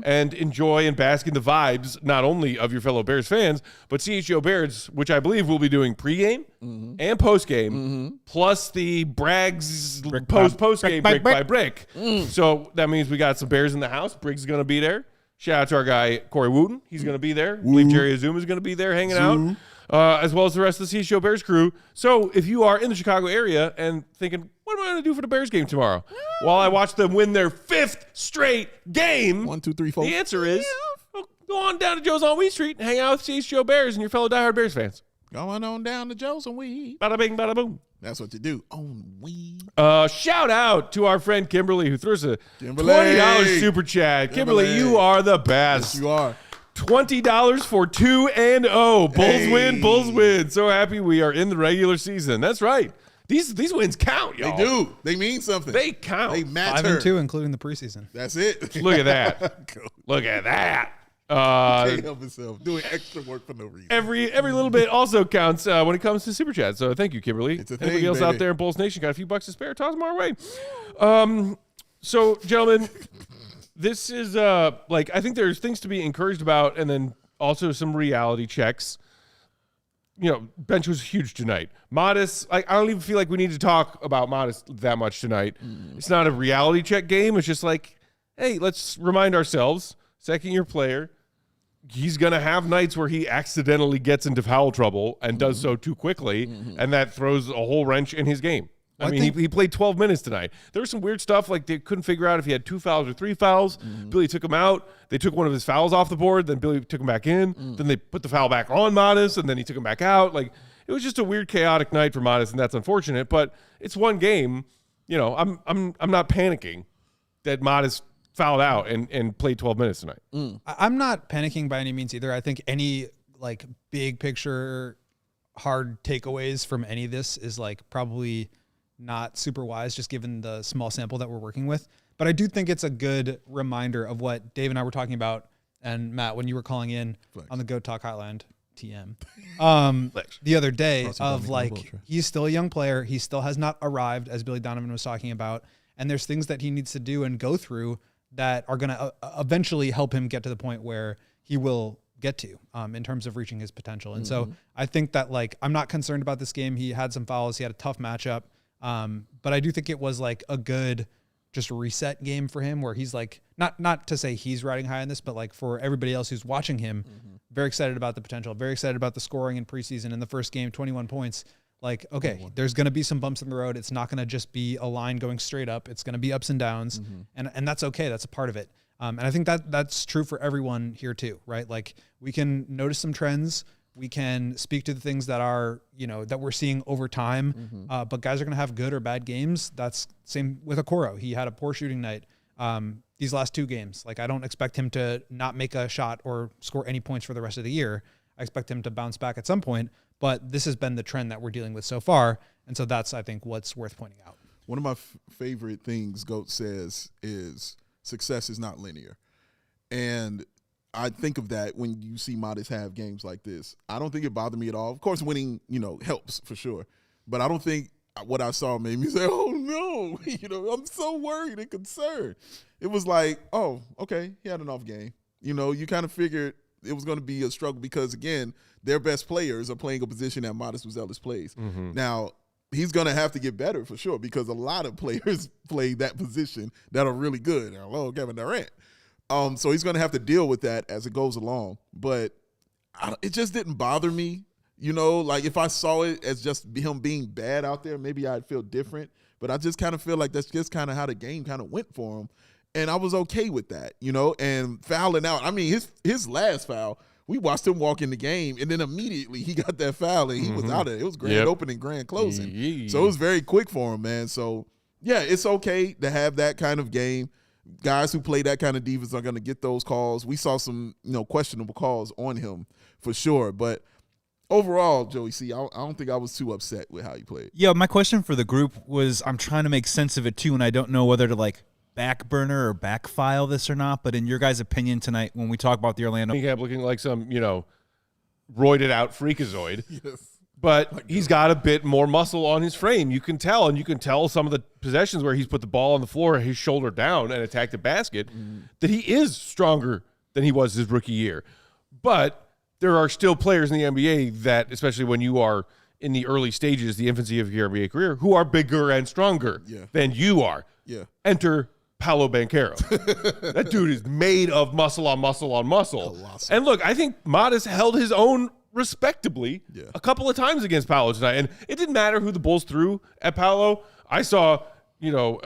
and enjoy and bask in the vibes, not only of your fellow Bears fans, but CHGO Bears, which I believe will be doing pregame and postgame, plus the Brags postgame brick by brick. So that means we got some Bears in the house. Briggs is going to be there. Shout out to our guy, Corey Wooten. He's going to be there. I believe Jerry Azuma is going to be there hanging out, as well as the rest of the CHGO Bears crew. So if you are in the Chicago area and thinking, what am I going to do for the Bears game tomorrow? While I watch them win their 5th straight game, 1, 2, 3, 4. the answer is go on down to Joe's on Weed Street and hang out with CHGO Bears and your fellow diehard Bears fans. Going on down to Joe's and Weed. Bada bing, bada boom. That's what you do. On weed. Shout out to our friend Kimberly who threw us a Kimberly. $20 super chat. Kimberly, you are the best. Yes, you are. $20 for 2-0. Bulls Hey. win, Bulls win. So happy we are in the regular season. That's right. These wins count, y'all. They do. They mean something. They count. They matter. 5-2, including the preseason. That's it. Look at that. Look at that. Can't help himself. Doing extra work for no reason. Every little bit also counts when it comes to super chat. So thank you, Kimberly. It's a Anybody thing, else out baby. there in Bulls Nation got a few bucks to spare? Toss them our way. So, gentlemen, this is like I think there's things to be encouraged about, and then also some reality checks. You know, bench was huge tonight. Modest, like I don't even feel like we need to talk about Modest that much tonight. It's not a reality check game. It's just like, hey, let's remind ourselves, second-year player, he's going to have nights where he accidentally gets into foul trouble and does so too quickly, and that throws a whole wrench in his game. I mean, he played 12 minutes tonight. There was some weird stuff, like they couldn't figure out if he had 2 fouls or 3 fouls. Billy took him out. They took one of his fouls off the board. Then Billy took him back in. Then they put the foul back on Modest, and then he took him back out. Like, it was just a weird, chaotic night for Modest, and that's unfortunate. But it's one game. You know, I'm not panicking that Modest fouled out and played 12 minutes tonight. I'm not panicking by any means either. I think any like big picture hard takeaways from any of this is like probably not super wise, just given the small sample that we're working with. But I do think it's a good reminder of what Dave and I were talking about, and Matt, when you were calling in on the Go Talk Hotline, TM, the other day of like, he's still a young player. He still has not arrived, as Billy Donovan was talking about. And there's things that he needs to do and go through that are going to eventually help him get to the point where he will get to in terms of reaching his potential. And so I think that like, I'm not concerned about this game. He had some fouls. He had a tough matchup. But I do think it was like a good just reset game for him where he's like, not to say he's riding high on this, but like for everybody else who's watching him, very excited about the potential, very excited about the scoring in preseason. In the first game, 21 points. Like, okay, there's going to be some bumps in the road. It's not going to just be a line going straight up. It's going to be ups and downs. And that's okay. That's a part of it. And I think that that's true for everyone here too, right? Like we can notice some trends. We can speak to the things that are, you know, that we're seeing over time. But guys are going to have good or bad games. That's same with Okoro. He had a poor shooting night these last 2 games. Like I don't expect him to not make a shot or score any points for the rest of the year. I expect him to bounce back at some point. But this has been the trend that we're dealing with so far. And so that's, I think, what's worth pointing out. One of my favorite things GOAT says is success is not linear. And I think of that when you see Modest have games like this. I don't think it bothered me at all. Of course, winning, you know, helps for sure. But I don't think what I saw made me say, oh, no. You know, I'm so worried and concerned. It was like, oh, okay, he had an off game. You know, you kind of figured it was going to be a struggle because, again, their best players are playing a position that Modest Ellis plays. Now, he's going to have to get better for sure because a lot of players play that position that are really good. Hello, Kevin Durant. So he's going to have to deal with that as it goes along. But it just didn't bother me. You know, like if I saw it as just him being bad out there, maybe I'd feel different. But I just kind of feel like that's just kind of how the game kind of went for him. And I was okay with that, you know, and fouling out. I mean, his last foul, we watched him walk in the game, and then immediately he got that foul, and he was out of it. It was grand opening, grand closing. So it was very quick for him, man. So, yeah, it's okay to have that kind of game. Guys who play that kind of defense are going to get those calls. We saw some, you know, questionable calls on him for sure. But overall, Joey C., I don't think I was too upset with how he played. Yeah, my question for the group was I'm trying to make sense of it, too, and I don't know whether to, like, back burner or back file this or not, but in your guys' opinion tonight, when we talk about the Orlando, He kept looking like some, you know, roided out freakazoid. Yes. But he's got a bit more muscle on his frame. You can tell, and you can tell some of the possessions where he's put the ball on the floor, his shoulder down, and attacked the basket, that he is stronger than he was his rookie year. But there are still players in the NBA that, especially when you are in the early stages, the infancy of your NBA career, who are bigger and stronger than you are. Yeah. Enter Paolo Banchero. That dude is made of muscle on muscle on muscle. Colossal. And look, I think Modest held his own respectably a couple of times against Paolo tonight. And it didn't matter who the Bulls threw at Paolo. I saw, you know,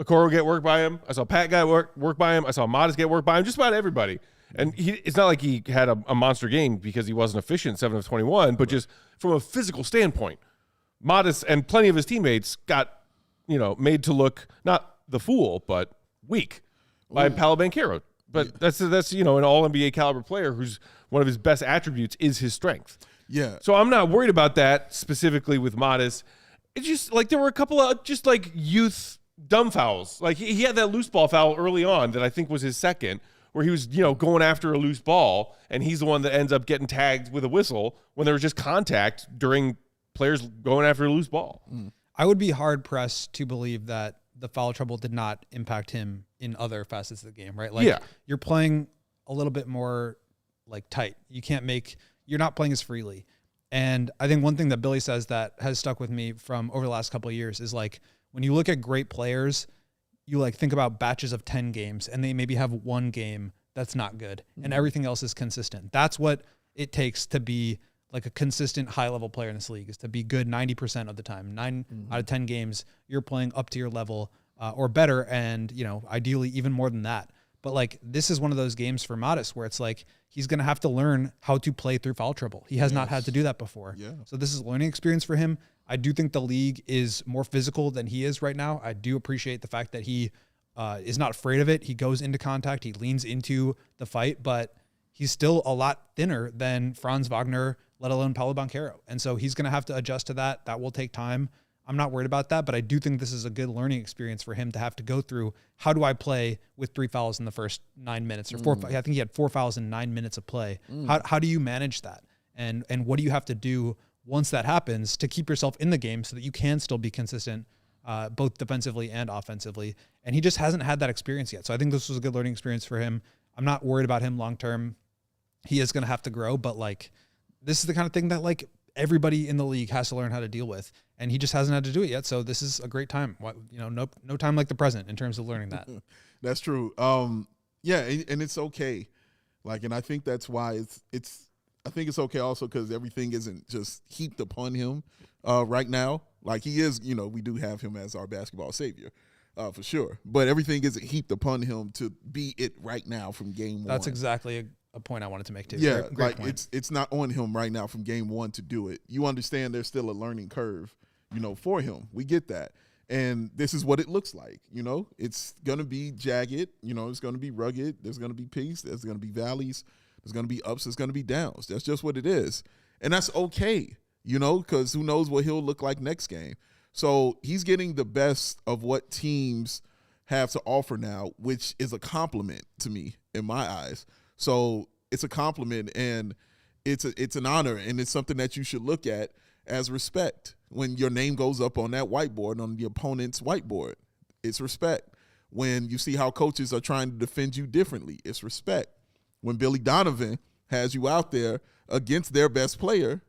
Okoro get work by him. I saw Peck get work by him. I saw Modest get work by him. Just about everybody. And it's not like he had a monster game because he wasn't efficient, 7 of 21, but just from a physical standpoint, Modest and plenty of his teammates got, made to look not the fool, but weak by Paolo Banchero. But that's an all-NBA caliber player who's one of his best attributes is his strength. Yeah. So I'm not worried about that specifically with Modest. It's just like there were a couple of just like youth dumb fouls. Like he had that loose ball foul early on that I think was his second, where he was, going after a loose ball, and he's the one that ends up getting tagged with a whistle when there was just contact during players going after a loose ball. I would be hard pressed to believe that the foul trouble did not impact him in other facets of the game, right? Like you're playing a little bit more like tight. You're not playing as freely. And I think one thing that Billy says that has stuck with me from over the last couple of years is like, when you look at great players, you like think about batches of 10 games and they maybe have one game that's not good and everything else is consistent. That's what it takes to be like a consistent high level player in this league, is to be good 90% of the time. 9 out of 10 games, you're playing up to your level or better. And, ideally even more than that. But like, this is one of those games for Modest where it's like, he's going to have to learn how to play through foul trouble. He has not had to do that before. Yeah. So this is a learning experience for him. I do think the league is more physical than he is right now. I do appreciate the fact that he is not afraid of it. He goes into contact. He leans into the fight, but he's still a lot thinner than Franz Wagner, let alone Paolo Banchero. And so he's going to have to adjust to that. That will take time. I'm not worried about that, but I do think this is a good learning experience for him to have to go through. How do I play with 3 fouls in the first 9 minutes or 4? I think he had 4 fouls in 9 minutes of play. How do you manage that? And what do you have to do once that happens to keep yourself in the game so that you can still be consistent, both defensively and offensively? And he just hasn't had that experience yet. So I think this was a good learning experience for him. I'm not worried about him long-term. He is going to have to grow, but like, this is the kind of thing that like everybody in the league has to learn how to deal with. And he just hasn't had to do it yet. So this is a great time. No time like the present in terms of learning that. That's true. And it's okay. Like, and I think that's why I think it's okay also because everything isn't just heaped upon him right now. Like he is, we do have him as our basketball savior for sure. But everything isn't heaped upon him to be it right now from game one. That's exactly a point I wanted to make too. Yeah, great point. it's not on him right now from game one to do it. You understand there's still a learning curve, for him. We get that. And this is what it looks like, It's going to be jagged, it's going to be rugged. There's going to be peaks. There's going to be valleys. There's going to be ups. There's going to be downs. That's just what it is. And that's okay, because who knows what he'll look like next game. So he's getting the best of what teams have to offer now, which is a compliment to me in my eyes. So it's a compliment and it's an honor, and it's something that you should look at as respect. When your name goes up on that whiteboard, on the opponent's whiteboard, it's respect. When you see how coaches are trying to defend you differently, it's respect. When Billy Donovan has you out there against their best player,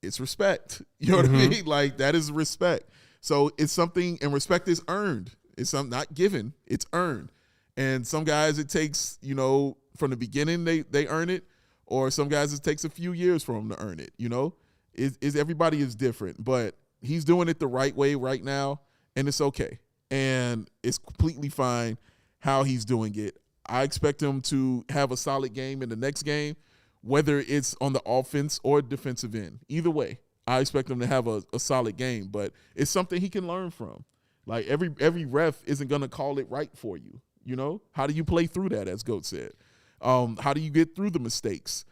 it's respect. You know what I mean? Like, that is respect. So it's something, and respect is earned. It's something not given, it's earned. And some guys it takes, from the beginning they earn it, or some guys it takes a few years for them to earn it, Everybody is different, but he's doing it the right way right now, and it's okay. And it's completely fine how he's doing it. I expect him to have a solid game in the next game, whether it's on the offense or defensive end. Either way, I expect him to have a solid game, but it's something he can learn from. Like, every ref isn't going to call it right for you. How do you play through that, as Goat said? How do you get through the mistakes?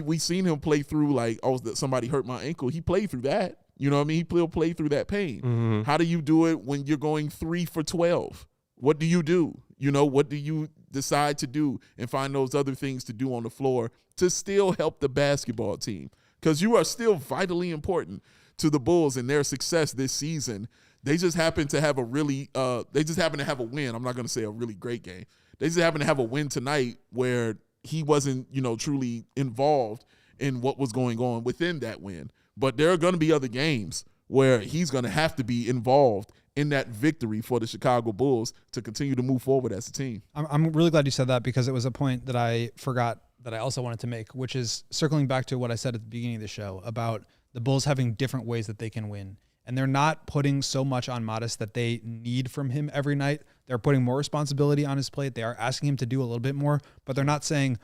We seen him play through, like, somebody hurt my ankle. He played through that. You know what I mean? He'll play through that pain. How do you do it when you're going 3 for 12? What do you do? What do you decide to do and find those other things to do on the floor to still help the basketball team? Because you are still vitally important to the Bulls and their success this season. They just happen to have a win. I'm not going to say a really great game. They just happen to have a win tonight where he wasn't, truly involved in what was going on within that win. But there are going to be other games where he's going to have to be involved in that victory for the Chicago Bulls to continue to move forward as a team. I'm really glad you said that, because it was a point that I forgot that I also wanted to make, which is circling back to what I said at the beginning of the show about the Bulls having different ways that they can win. And they're not putting so much on Modest that they need from him every night. They're putting more responsibility on his plate. They are asking him to do a little bit more, but they're not saying,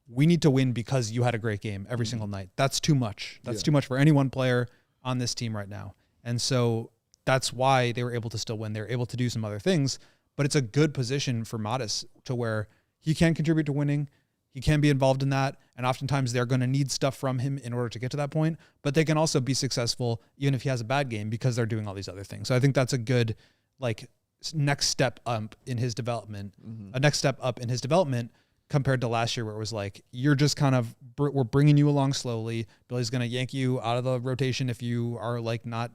we need to win because you had a great game every single night. That's too much. That's too much for any one player on this team right now. And so that's why they were able to still win. They're able to do some other things, but it's a good position for Modest to where he can contribute to winning. He can be involved in that. And oftentimes they're going to need stuff from him in order to get to that point, but they can also be successful even if he has a bad game because they're doing all these other things. So I think that's a good, like, next step up in his development, a next step up in his development compared to last year where it was like, you're just kind of, we're bringing you along slowly. Billy's going to yank you out of the rotation if you are like not,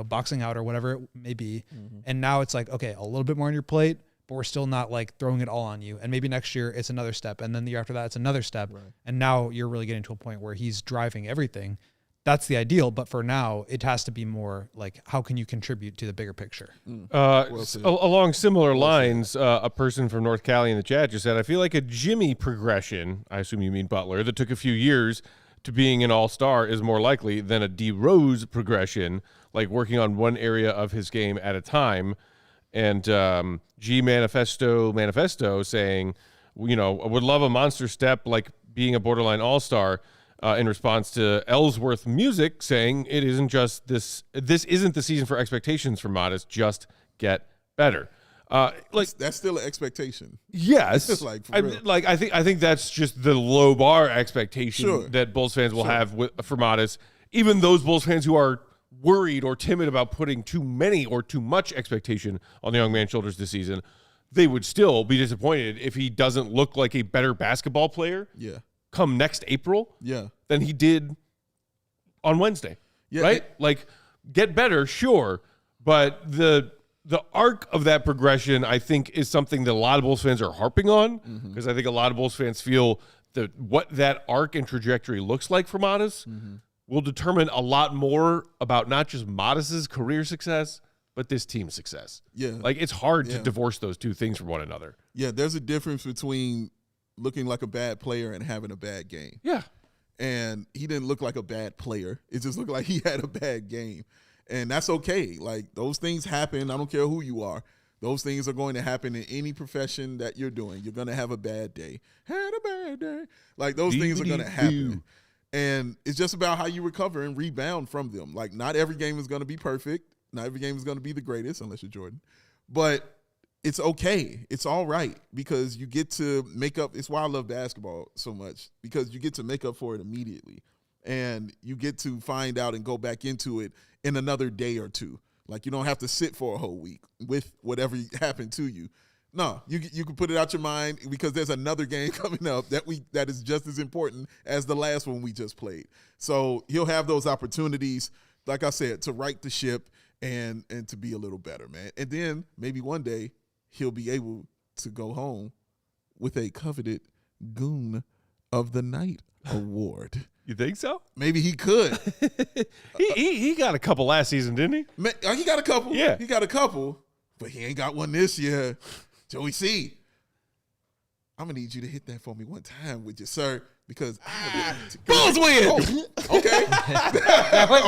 boxing out or whatever it may be. And now it's like, okay, a little bit more on your plate, but we're still not like throwing it all on you. And maybe next year it's another step. And then the year after that, it's another step. Right. And now you're really getting to a point where he's driving everything. That's the ideal. But for now, it has to be more like, how can you contribute to the bigger picture? Along similar lines, a person from North Cali in the chat just said, I feel like a Jimmy progression, I assume you mean Butler, that took a few years to being an all-star is more likely than a D Rose progression, like working on one area of his game at a time. And G Manifesto saying, I would love a monster step like being a borderline all-star, in response to Ellsworth Music saying it isn't just this isn't the season for expectations for Modest, just get better. That's still an expectation. Yes. I think that's just the low bar expectation that Bulls fans will have for Modest. Even those Bulls fans who are worried or timid about putting too many or too much expectation on the young man's shoulders this season, they would still be disappointed if he doesn't look like a better basketball player come next April than he did on Wednesday. Right? Like, get better, sure, but the arc of that progression, I think, is something that a lot of Bulls fans are harping on, because I think a lot of Bulls fans feel that what that arc and trajectory looks like for Modest will determine a lot more about not just Modest's career success, but this team's success. Like, it's hard to divorce those two things from one another. There's a difference between looking like a bad player and having a bad game. And he didn't look like a bad player. It just looked like he had a bad game. And that's okay. Like, those things happen. I don't care who you are. Those things are going to happen in any profession that you're doing. You're going to have a bad day. Had a bad day. Like, those things are going to happen. And it's just about how you recover and rebound from them. Like, not every game is going to be perfect. Not every game is going to be the greatest, unless you're Jordan. But it's okay. It's all right, because you get to make up. It's why I love basketball so much, because you get to make up for it immediately. And you get to find out and go back into it in another day or two. Like, you don't have to sit for a whole week with whatever happened to you. No, you can put it out your mind, because there's another game coming up that is just as important as the last one we just played. So he'll have those opportunities, like I said, to right the ship and to be a little better, man. And then maybe one day he'll be able to go home with a coveted Goon of the Night award. You think so? Maybe he could. he got a couple last season, didn't he? He got a couple. Yeah. He got a couple, but he ain't got one this year. Joey C., I'm going to need you to hit that for me one time with you, sir, because Bulls win! Oh, okay.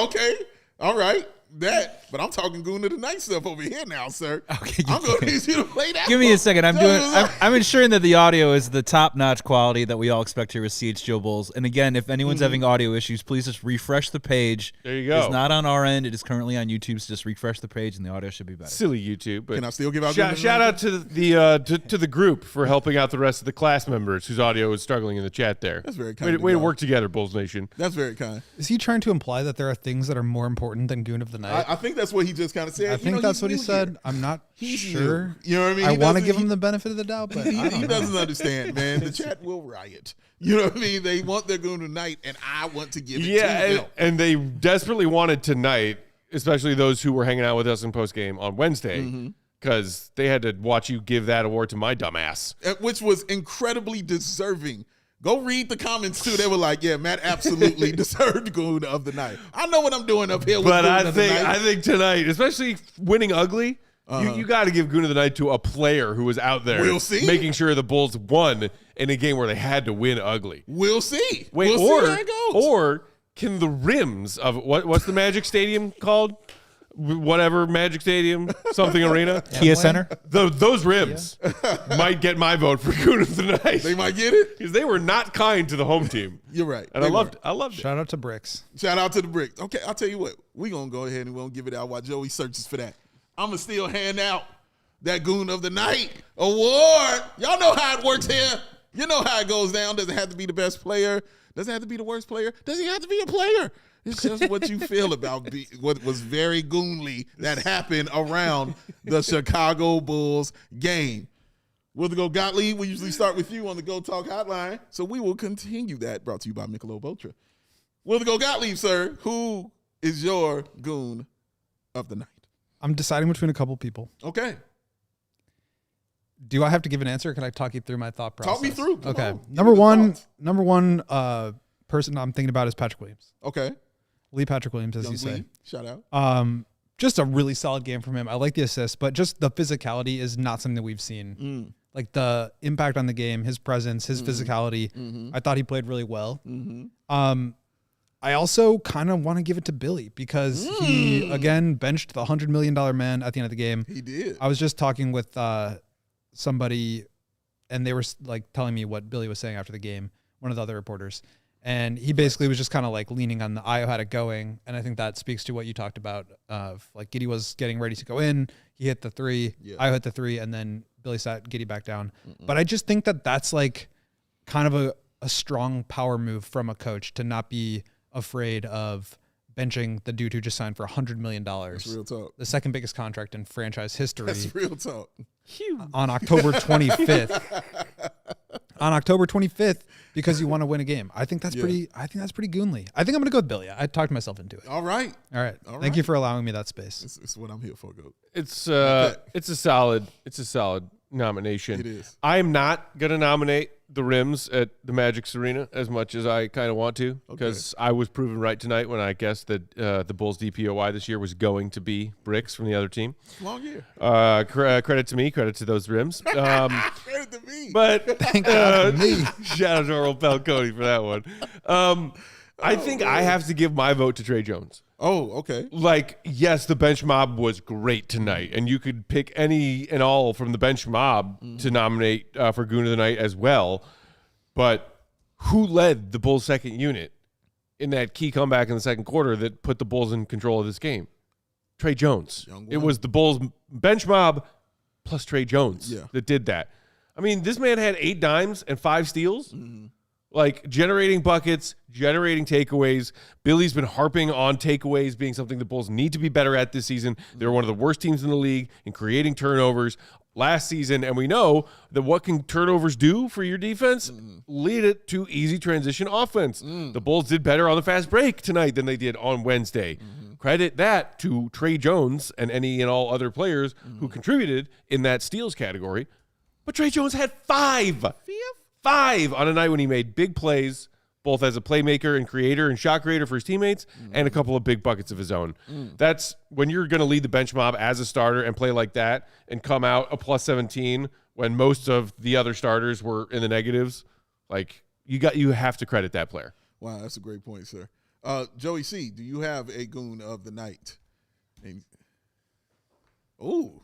Okay. All right. But I'm talking Goon of the Night stuff over here now, sir. Okay, I'm going to need you to play that. Give me a second. I'm ensuring that the audio is the top-notch quality that we all expect here with CHGO Bulls. And again, if anyone's having audio issues, please just refresh the page. There you go. It's not on our end. It is currently on YouTube, so just refresh the page and the audio should be better. Silly YouTube. But can I still give out shout out to the group for helping out the rest of the class members whose audio is struggling in the chat there. That's very kind. Way to work together, Bulls Nation. That's very kind. Is he trying to imply that there are things that are more important than Goon of the Night? I think that's what he just kind of said. I think that's what he said. I'm not sure. New. You know what I mean? I want to give him the benefit of the doubt, but he doesn't understand, man. The chat will riot. You know what I mean? They want their Goon tonight, and I want to give it to them. And they desperately wanted tonight, especially those who were hanging out with us in postgame on Wednesday, because they had to watch you give that award to my dumbass. Which was incredibly deserving. Go read the comments, too. They were like, yeah, Matt absolutely deserved Goon of the Night. I know what I'm doing up here with Goon of the Night. I think tonight, especially winning ugly, you got to give Goon of the Night to a player who was out there making sure the Bulls won in a game where they had to win ugly. We'll see. Wait, we'll see how it goes. Or can the rims of what's the Magic Stadium called? whatever Magic Stadium, something arena. Kia Center. Those rims might get my vote for Goon of the Night. They might get it. Because they were not kind to the home team. You're right. And I loved it. Shout out to Bricks. Shout out to the Bricks. Okay, I'll tell you what. We're going to go ahead and we're going to give it out while Joey searches for that. I'm going to still hand out that Goon of the Night award. Y'all know how it works here. You know how it goes down. Doesn't have to be the best player. Doesn't have to be the worst player. Doesn't have to be a player. It's just what you feel about what was very goonly that happened around the Chicago Bulls game. Will the Go Gottlieb, we usually start with you on the Go Talk hotline, so we will continue that. Brought to you by Michelob Ultra. Will the Go Gottlieb, sir, who is your Goon of the Night? I'm deciding between a couple people. Okay. Do I have to give an answer? Or can I talk you through my thought process? Talk me through. Come Okay. on. Number one person I'm thinking about is Patrick Williams. Okay. Lee Patrick Williams, as Young you say. Lee, shout out. Just a really solid game from him. I like the assist, but just the physicality is not something that we've seen. Like the impact on the game, his presence, his physicality. I thought he played really well. I also kind of want to give it to Billy because he, again, benched the $100 million man at the end of the game. He did. I was just talking with somebody, and they were like telling me what Billy was saying after the game, one of the other reporters. And he basically was just kind of like leaning on the Io had it going. And I think that speaks to what you talked about of like Giddey was getting ready to go in. He hit the three. Yeah. Io hit the three. And then Billy sat Giddey back down. But I just think that that's like kind of a strong power move from a coach to not be afraid of benching the dude who just signed for $100 million. That's real talk. The second biggest contract in franchise history. That's real talk. On October 25th. On October 25th, because you want to win a game. I think that's pretty goonly. I think I'm gonna go with Billy. I talked myself into it. All right. All right. Thank you for allowing me that space. It's what I'm here for, Goat. It's a solid nomination. It is. I am not gonna nominate the rims at the Magic's arena as much as I kind of want to because I was proven right tonight when I guessed that the Bulls DPOY this year was going to be bricks from the other team. Long year. Credit to me. Credit to those rims. Credit to me. But Thank God for me. shout out to our old pal Cody for that one. I think I have to give my vote to Tre Jones. Oh, okay. Like, yes, the bench mob was great tonight, and you could pick any and all from the bench mob to nominate for Goon of the Night as well. But who led the Bulls' second unit in that key comeback in the second quarter that put the Bulls in control of this game? Tre Jones. It was the Bulls' bench mob plus Tre Jones that did that. I mean, this man had 8 dimes and 5 steals. Like generating buckets, generating takeaways. Billy's been harping on takeaways being something the Bulls need to be better at this season. They're one of the worst teams in the league in creating turnovers last season. And we know that what can turnovers do for your defense? Lead it to easy transition offense. The Bulls did better on the fast break tonight than they did on Wednesday. Credit that to Tre Jones and any and all other players who contributed in that steals category. But Tre Jones had 5 on a night when he made big plays, both as a playmaker and creator and shot creator for his teammates, and a couple of big buckets of his own. That's when you're going to lead the bench mob as a starter and play like that and come out a plus 17 when most of the other starters were in the negatives. Like you have to credit that player. Wow, that's a great point, sir. Joey C., do you have a Goon of the Night? Ooh.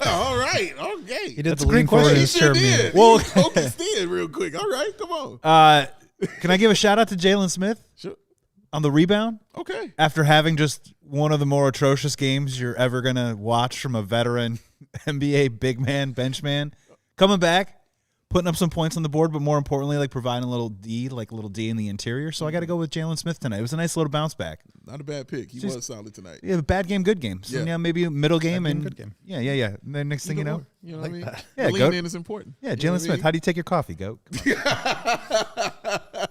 All right. Okay. He did That's the a great lean forward question. in He his sure chair did. meme. Well- He focused in real quick. All right. Come on. Can I give a shout out to Jalen Smith Sure. on the rebound? Okay. After having just one of the more atrocious games you're ever going to watch from a veteran NBA big man, bench man, coming back, putting up some points on the board, but more importantly, like providing a little D in the interior. So I got to go with Jalen Smith tonight. It was a nice little bounce back. Not a bad pick. He was solid tonight. Yeah, bad game, good game. So, Yeah. maybe a middle game Bad game, and good game. Yeah. And then next thing you know, Or, you know what I mean? that. Yeah, Lean go- in is important. yeah, You know Jalen what I Smith. mean? How do you take your coffee? Go. Come on.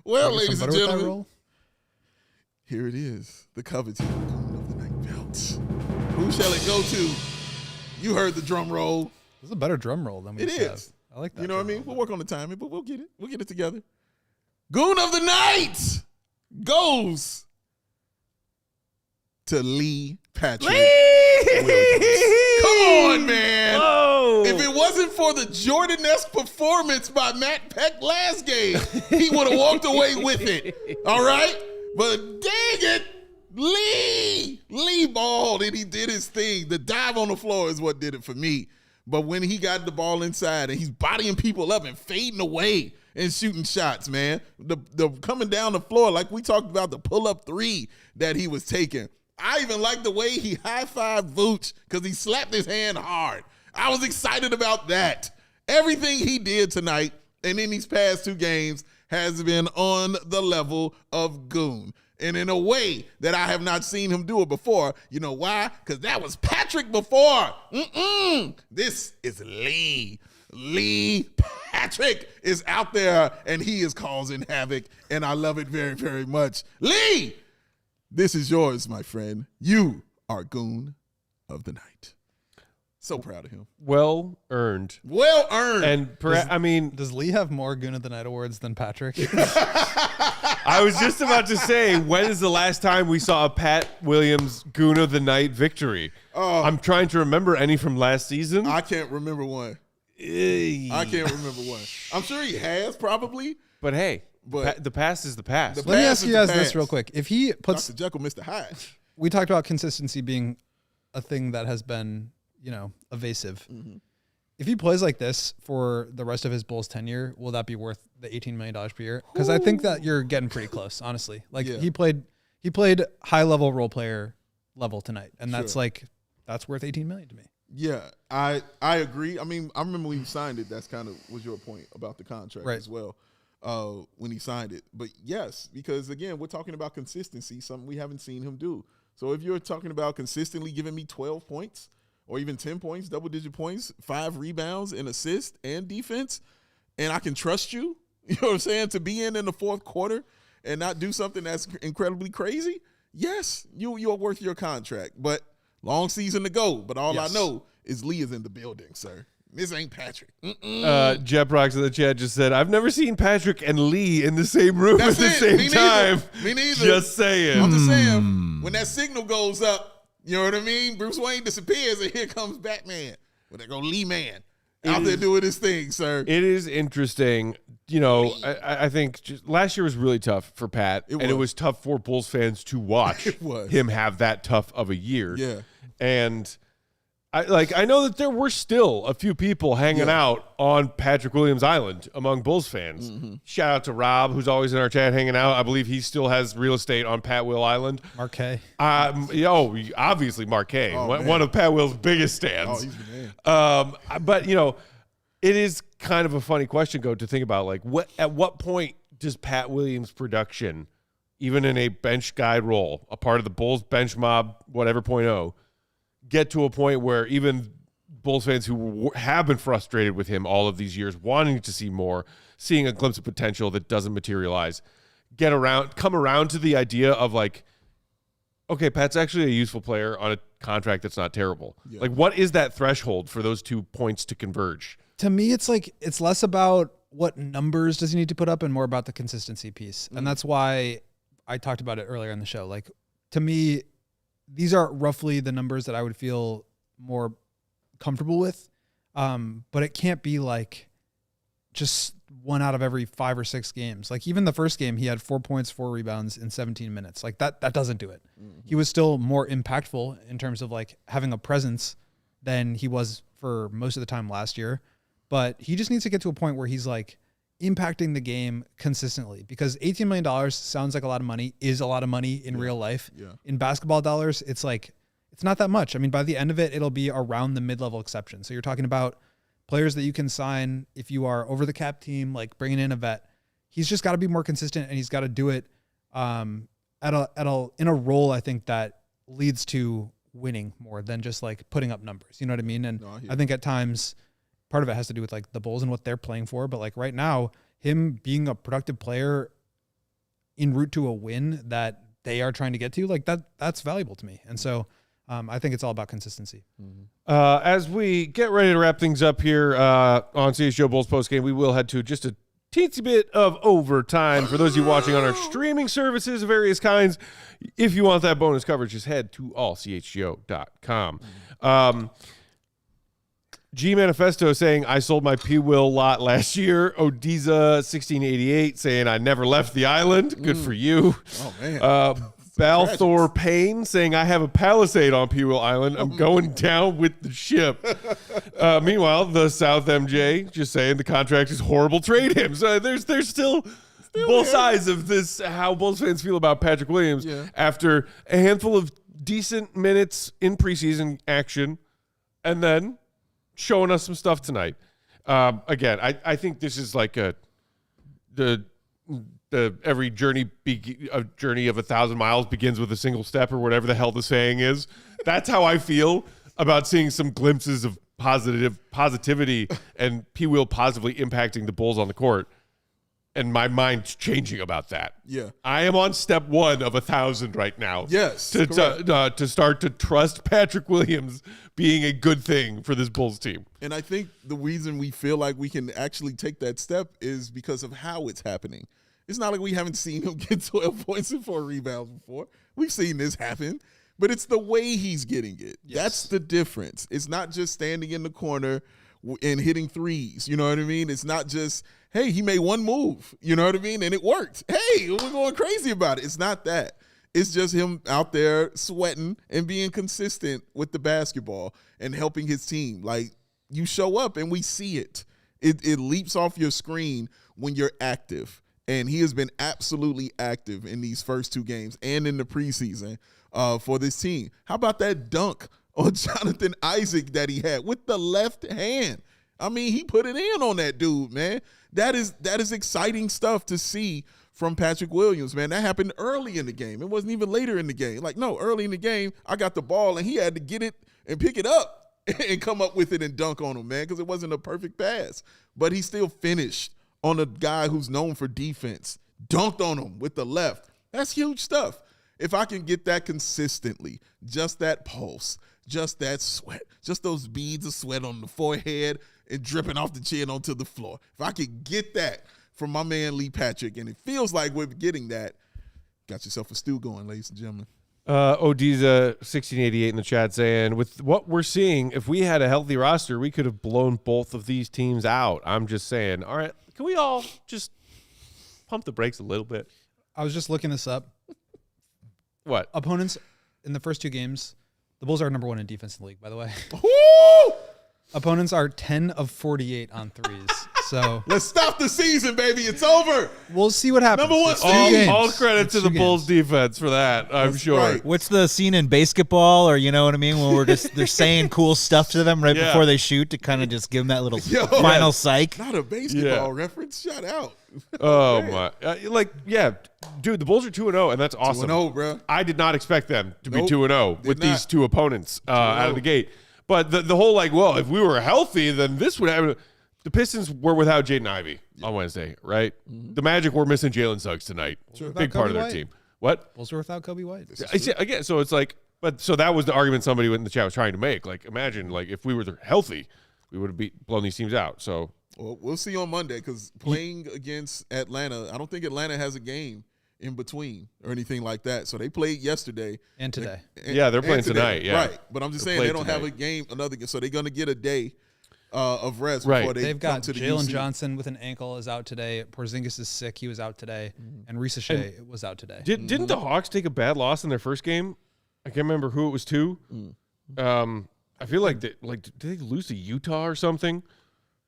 Well, Some ladies and butter with that gentlemen, roll? here it is. The coveted Goon of the Night belt. Who shall it go to? You heard the drum roll. This is a better drum roll than we It used is. to have. I like that. You know what I drum mean? roll. We'll work on the timing, but we'll get it. We'll get it together. Goon of the Night goes to Lee Patrick. Williams. Come on, man. Whoa! If it wasn't for the Jordan-esque performance by Matt Peck last game, he would have walked away with it. All right? But dang it, Lee balled and he did his thing. The dive on the floor is what did it for me. But when he got the ball inside and he's bodying people up and fading away and shooting shots, man, the coming down the floor, like we talked about the pull-up three that he was taking. I even like the way he high-fived Vooch because he slapped his hand hard. I was excited about that. Everything he did tonight and in these past two games has been on the level of Goon. And in a way that I have not seen him do it before. You know why? Because that was Patrick before. This is Lee. Lee Patrick is out there, and he is causing havoc, and I love it very, very much. Lee, this is yours, my friend. You are Goon of the night. So proud of him. Well earned. Well earned. And Does Lee have more Goon of the Night awards than Patrick? I was just about to say, when is the last time we saw a Pat Williams Goon of the Night victory? I'm trying to remember any from last season. I can't remember one. I can't remember one. I'm sure he has probably. But hey, But the past is the past. Let me Pass ask is you the guys this pass. real quick. If he puts, Dr. Jekyll, Mr. Hyde. we talked about consistency being a thing that has been, evasive. Mm-hmm. If he plays like this for the rest of his Bulls tenure, will that be worth the $18 million per year? Because I think that you're getting pretty close, honestly. Like Yeah. he played high level role player level tonight, and that's Sure. that's worth $18 million to me. Yeah, I agree. I mean, I remember when you signed it, that's kind of was your point about the contract Right. as well, when he signed it. But yes, because again, we're talking about consistency, something we haven't seen him do. So if you're talking about consistently giving me 12 points or even 10 points, double-digit points, 5 rebounds, and assist and defense, and I can trust you, you know what I'm saying, to be in the fourth quarter and not do something that's incredibly crazy, yes, you're worth your contract. But long season to go. But all Yes. I know is Lee is in the building, sir. This ain't Patrick. Jeb Rocks in the chat just said, I've never seen Patrick and Lee in the same room That's at the it. same Me neither. time. Me neither. Just saying. I'm just saying, when that signal goes up, you know what I mean? Bruce Wayne disappears, and here comes Batman. Well, there go Lee Man out there doing his thing, sir. It is interesting. I think last year was really tough for Pat, and it was tough for Bulls fans to watch It was. him have that tough of a year. Yeah. And I know that there were still a few people hanging out on Patrick Williams Island among Bulls fans. Mm-hmm. Shout out to Rob, who's always in our chat hanging out. I believe he still has real estate on Pat Will Island. Marquet. Obviously Marquet, man. one of Pat Will's biggest Oh, stands. he's the man. But it is kind of a funny question, to think about. Like, at what point does Pat Williams' production, even in a bench guy role, a part of the Bulls bench mob, whatever 0.0, get to a point where even Bulls fans who have been frustrated with him all of these years, wanting to see more, seeing a glimpse of potential that doesn't materialize, come around to the idea of like, okay, Pat's actually a useful player on a contract that's not terrible. Yeah. Like, what is that threshold for those 2 points to converge? To me, it's less about what numbers does he need to put up and more about the consistency piece. And that's why I talked about it earlier in the show. Like, to me, these are roughly the numbers that I would feel more comfortable with. But it can't be like just 1 out of every 5 or 6 games. Like, even the first game, he had 4 points, 4 rebounds in 17 minutes. Like, that doesn't do it. Mm-hmm. He was still more impactful in terms of like having a presence than he was for most of the time last year. But he just needs to get to a point where he's like impacting the game consistently, because $18 million sounds like a lot of money, is a lot of money in real life. Yeah. In basketball dollars, it's not that much. I mean, by the end of it, it'll be around the mid-level exception. So you're talking about players that you can sign if you are over the cap team, like bringing in a vet. He's just got to be more consistent, and he's got to do it in a role, I think, that leads to winning more than just like putting up numbers. You know what I mean? And I think at times part of it has to do with like the Bulls and what they're playing for. But like right now, him being a productive player en route to a win that they are trying to get to, like that's valuable to me. And so I think it's all about consistency. As we get ready to wrap things up here on CHGO Bulls postgame, we will head to just a teensy bit of overtime for those of you watching on our streaming services of various kinds. If you want that bonus coverage, just head to allchgo.com. G Manifesto saying, I sold my P. Will lot last year. Odiza 1688 saying, I never left the island. Good for you. Oh, man. Balthor Payne saying, I have a palisade on P-Wheel Island. I'm going down with the ship. Meanwhile, the South MJ just saying the contract is horrible. Trade him. So there's still both sides of this, how Bulls fans feel about Patrick Williams after a handful of decent minutes in preseason action and then showing us some stuff tonight. Again, I think this is like the every journey of 1,000 miles begins with a single step, or whatever the hell the saying is. That's how I feel about seeing some glimpses of positivity and P-Wheel positively impacting the Bulls on the court. And my mind's changing about that. Yeah. I am on step 1 of 1,000 right now. Yes. To start to trust Patrick Williams being a good thing for this Bulls team. And I think the reason we feel like we can actually take that step is because of how it's happening. It's not like we haven't seen him get 12 points and 4 rebounds before. We've seen this happen, but it's the way he's getting it. Yes. That's the difference. It's not just standing in the corner and hitting threes. You know what I mean? It's not just, hey, he made one move. You know what I mean? And it worked. Hey, we're going crazy about it. It's not that. It's just him out there sweating and being consistent with the basketball and helping his team. Like, you show up and we see it. It leaps off your screen when you're active. And he has been absolutely active in these first 2 games and in the preseason for this team. How about that dunk on Jonathan Isaac that he had with the left hand? I mean, he put it in on that dude, man. That is exciting stuff to see from Patrick Williams, man. That happened early in the game. It wasn't even later in the game. Like, no, early in the game, I got the ball, and he had to get it and pick it up and come up with it and dunk on him, man, because it wasn't a perfect pass. But he still finished on a guy who's known for defense, dunked on him with the left. That's huge stuff. If I can get that consistently, just that pulse, just that sweat, just those beads of sweat on the forehead and dripping off the chin onto the floor. If I could get that from my man Lee Patrick, and it feels like we're getting that, got yourself a stew going, ladies and gentlemen. Odiza 1688 in the chat saying, with what we're seeing, if we had a healthy roster, we could have blown both of these teams out. I'm just saying, all right, can we all just pump the brakes a little bit? I was just looking this up. What? Opponents in the first 2 games, the Bulls are number 1 in defense in the league, by the way. Woo! Opponents are 10 of 48 on threes. So let's stop the season, baby. It's over. We'll see what happens. Number 1 all credit to the Bulls defense for that, I'm sure. Right. What's the scene in basketball, or you know what I mean, when they're saying cool stuff to them right before they shoot to kind of just give them that little final psych? Not a basketball reference. Shout out. Oh my! Dude, the Bulls are 2-0, and that's awesome. 2-0, bro. I did not expect them to be 2-0 with these 2 opponents out of the gate. But the whole if we were healthy, then this would happen. The Pistons were without Jaden Ivey on Wednesday, right? Mm-hmm. The Magic were missing Jalen Suggs tonight. Sure. Big part of their team. What? Bulls were without Coby White. Again, so it's like, so that was the argument somebody in the chat was trying to make. Like, imagine, if we were healthy, we would have blown these teams out. So, well, we'll see on Monday, because playing against Atlanta, I don't think Atlanta has a game in between or anything like that. So they played yesterday and today. They're playing tonight. Yeah, right. But I'm just saying they don't have a game, so they're going to get a day of rest before They've got to the Jalen UC. Johnson with an ankle is out today. Porzingis is sick. He was out today. And Risa Shea was out today. Didn't the Hawks take a bad loss in their first game? I can't remember who it was to. I feel like did they lose to Utah or something?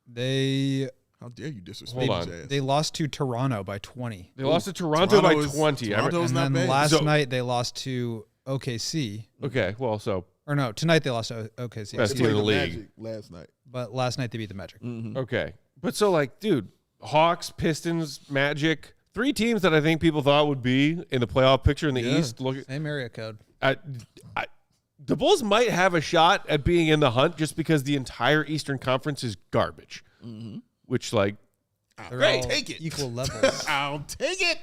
How dare you disrespect Hold his ass? They lost to Toronto by 20. They lost to Toronto by 20. Toronto's And not then bad. last night they lost to OKC. Okay, well, so Or no, tonight they lost to OKC. Best They team in played the league. Magic last night. But last night they beat the Magic. Okay. But so, dude, Hawks, Pistons, Magic, 3 teams that I think people thought would be in the playoff picture in the East. Look, Same area code. the Bulls might have a shot at being in the hunt just because the entire Eastern Conference is garbage. Which, They're Great, all take it. equal levels. I'll take it.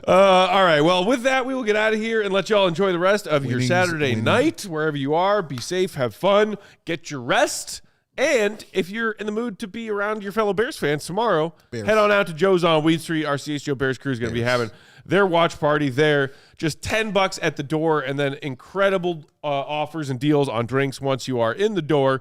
all right. Well, with that, we will get out of here and let y'all enjoy the rest of your Winnings, Saturday winning. night, wherever you are. Be safe, have fun, get your rest. And if you're in the mood to be around your fellow Bears fans tomorrow, head on out to Joe's on Weed Street. Our CHGO Bears crew is going to be having their watch party there. Just $10 at the door, and then incredible offers and deals on drinks once you are in the door.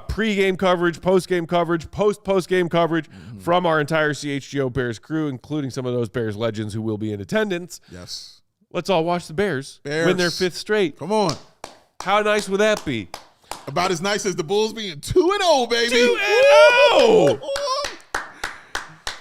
Pre-game coverage, post-game coverage, post-game coverage from our entire CHGO Bears crew, including some of those Bears legends who will be in attendance. Yes. let's all watch the Bears win their 5th straight. Come on. How nice would that be? About as nice as the Bulls being 2-0, baby. 2-0.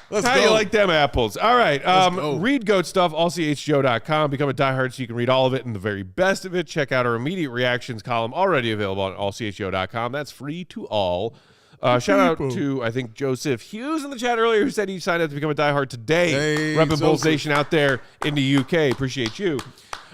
Let's How go. you like them apples? All right. go. Read GOAT stuff, allchgo.com. Become a diehard so you can read all of it and the very best of it. Check out our immediate reactions column already available on allchgo.com. That's free to all. Shout out to, I think, Joseph Hughes in the chat earlier who said he signed up to become a diehard today. Hey, Repping Bulls Joseph. Nation out there in the UK. Appreciate you.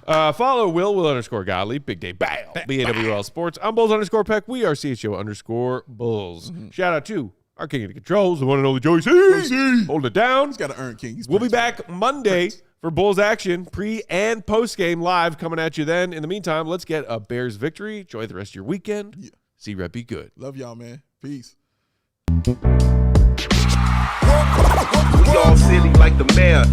Follow Will _Gottlieb, Big Day Bow, BAWL Sports. I'm Bulls_Peck. We are CHGO_Bulls. Shout out to our king of the controls, the one and only Joey C. Holding it down. He's got to earn King. We'll be back Monday for Bulls action, pre and post game live coming at you then. In the meantime, let's get a Bears victory. Enjoy the rest of your weekend. Yeah. See Rep be good. Love y'all, man. Peace. We all silly like the mayor.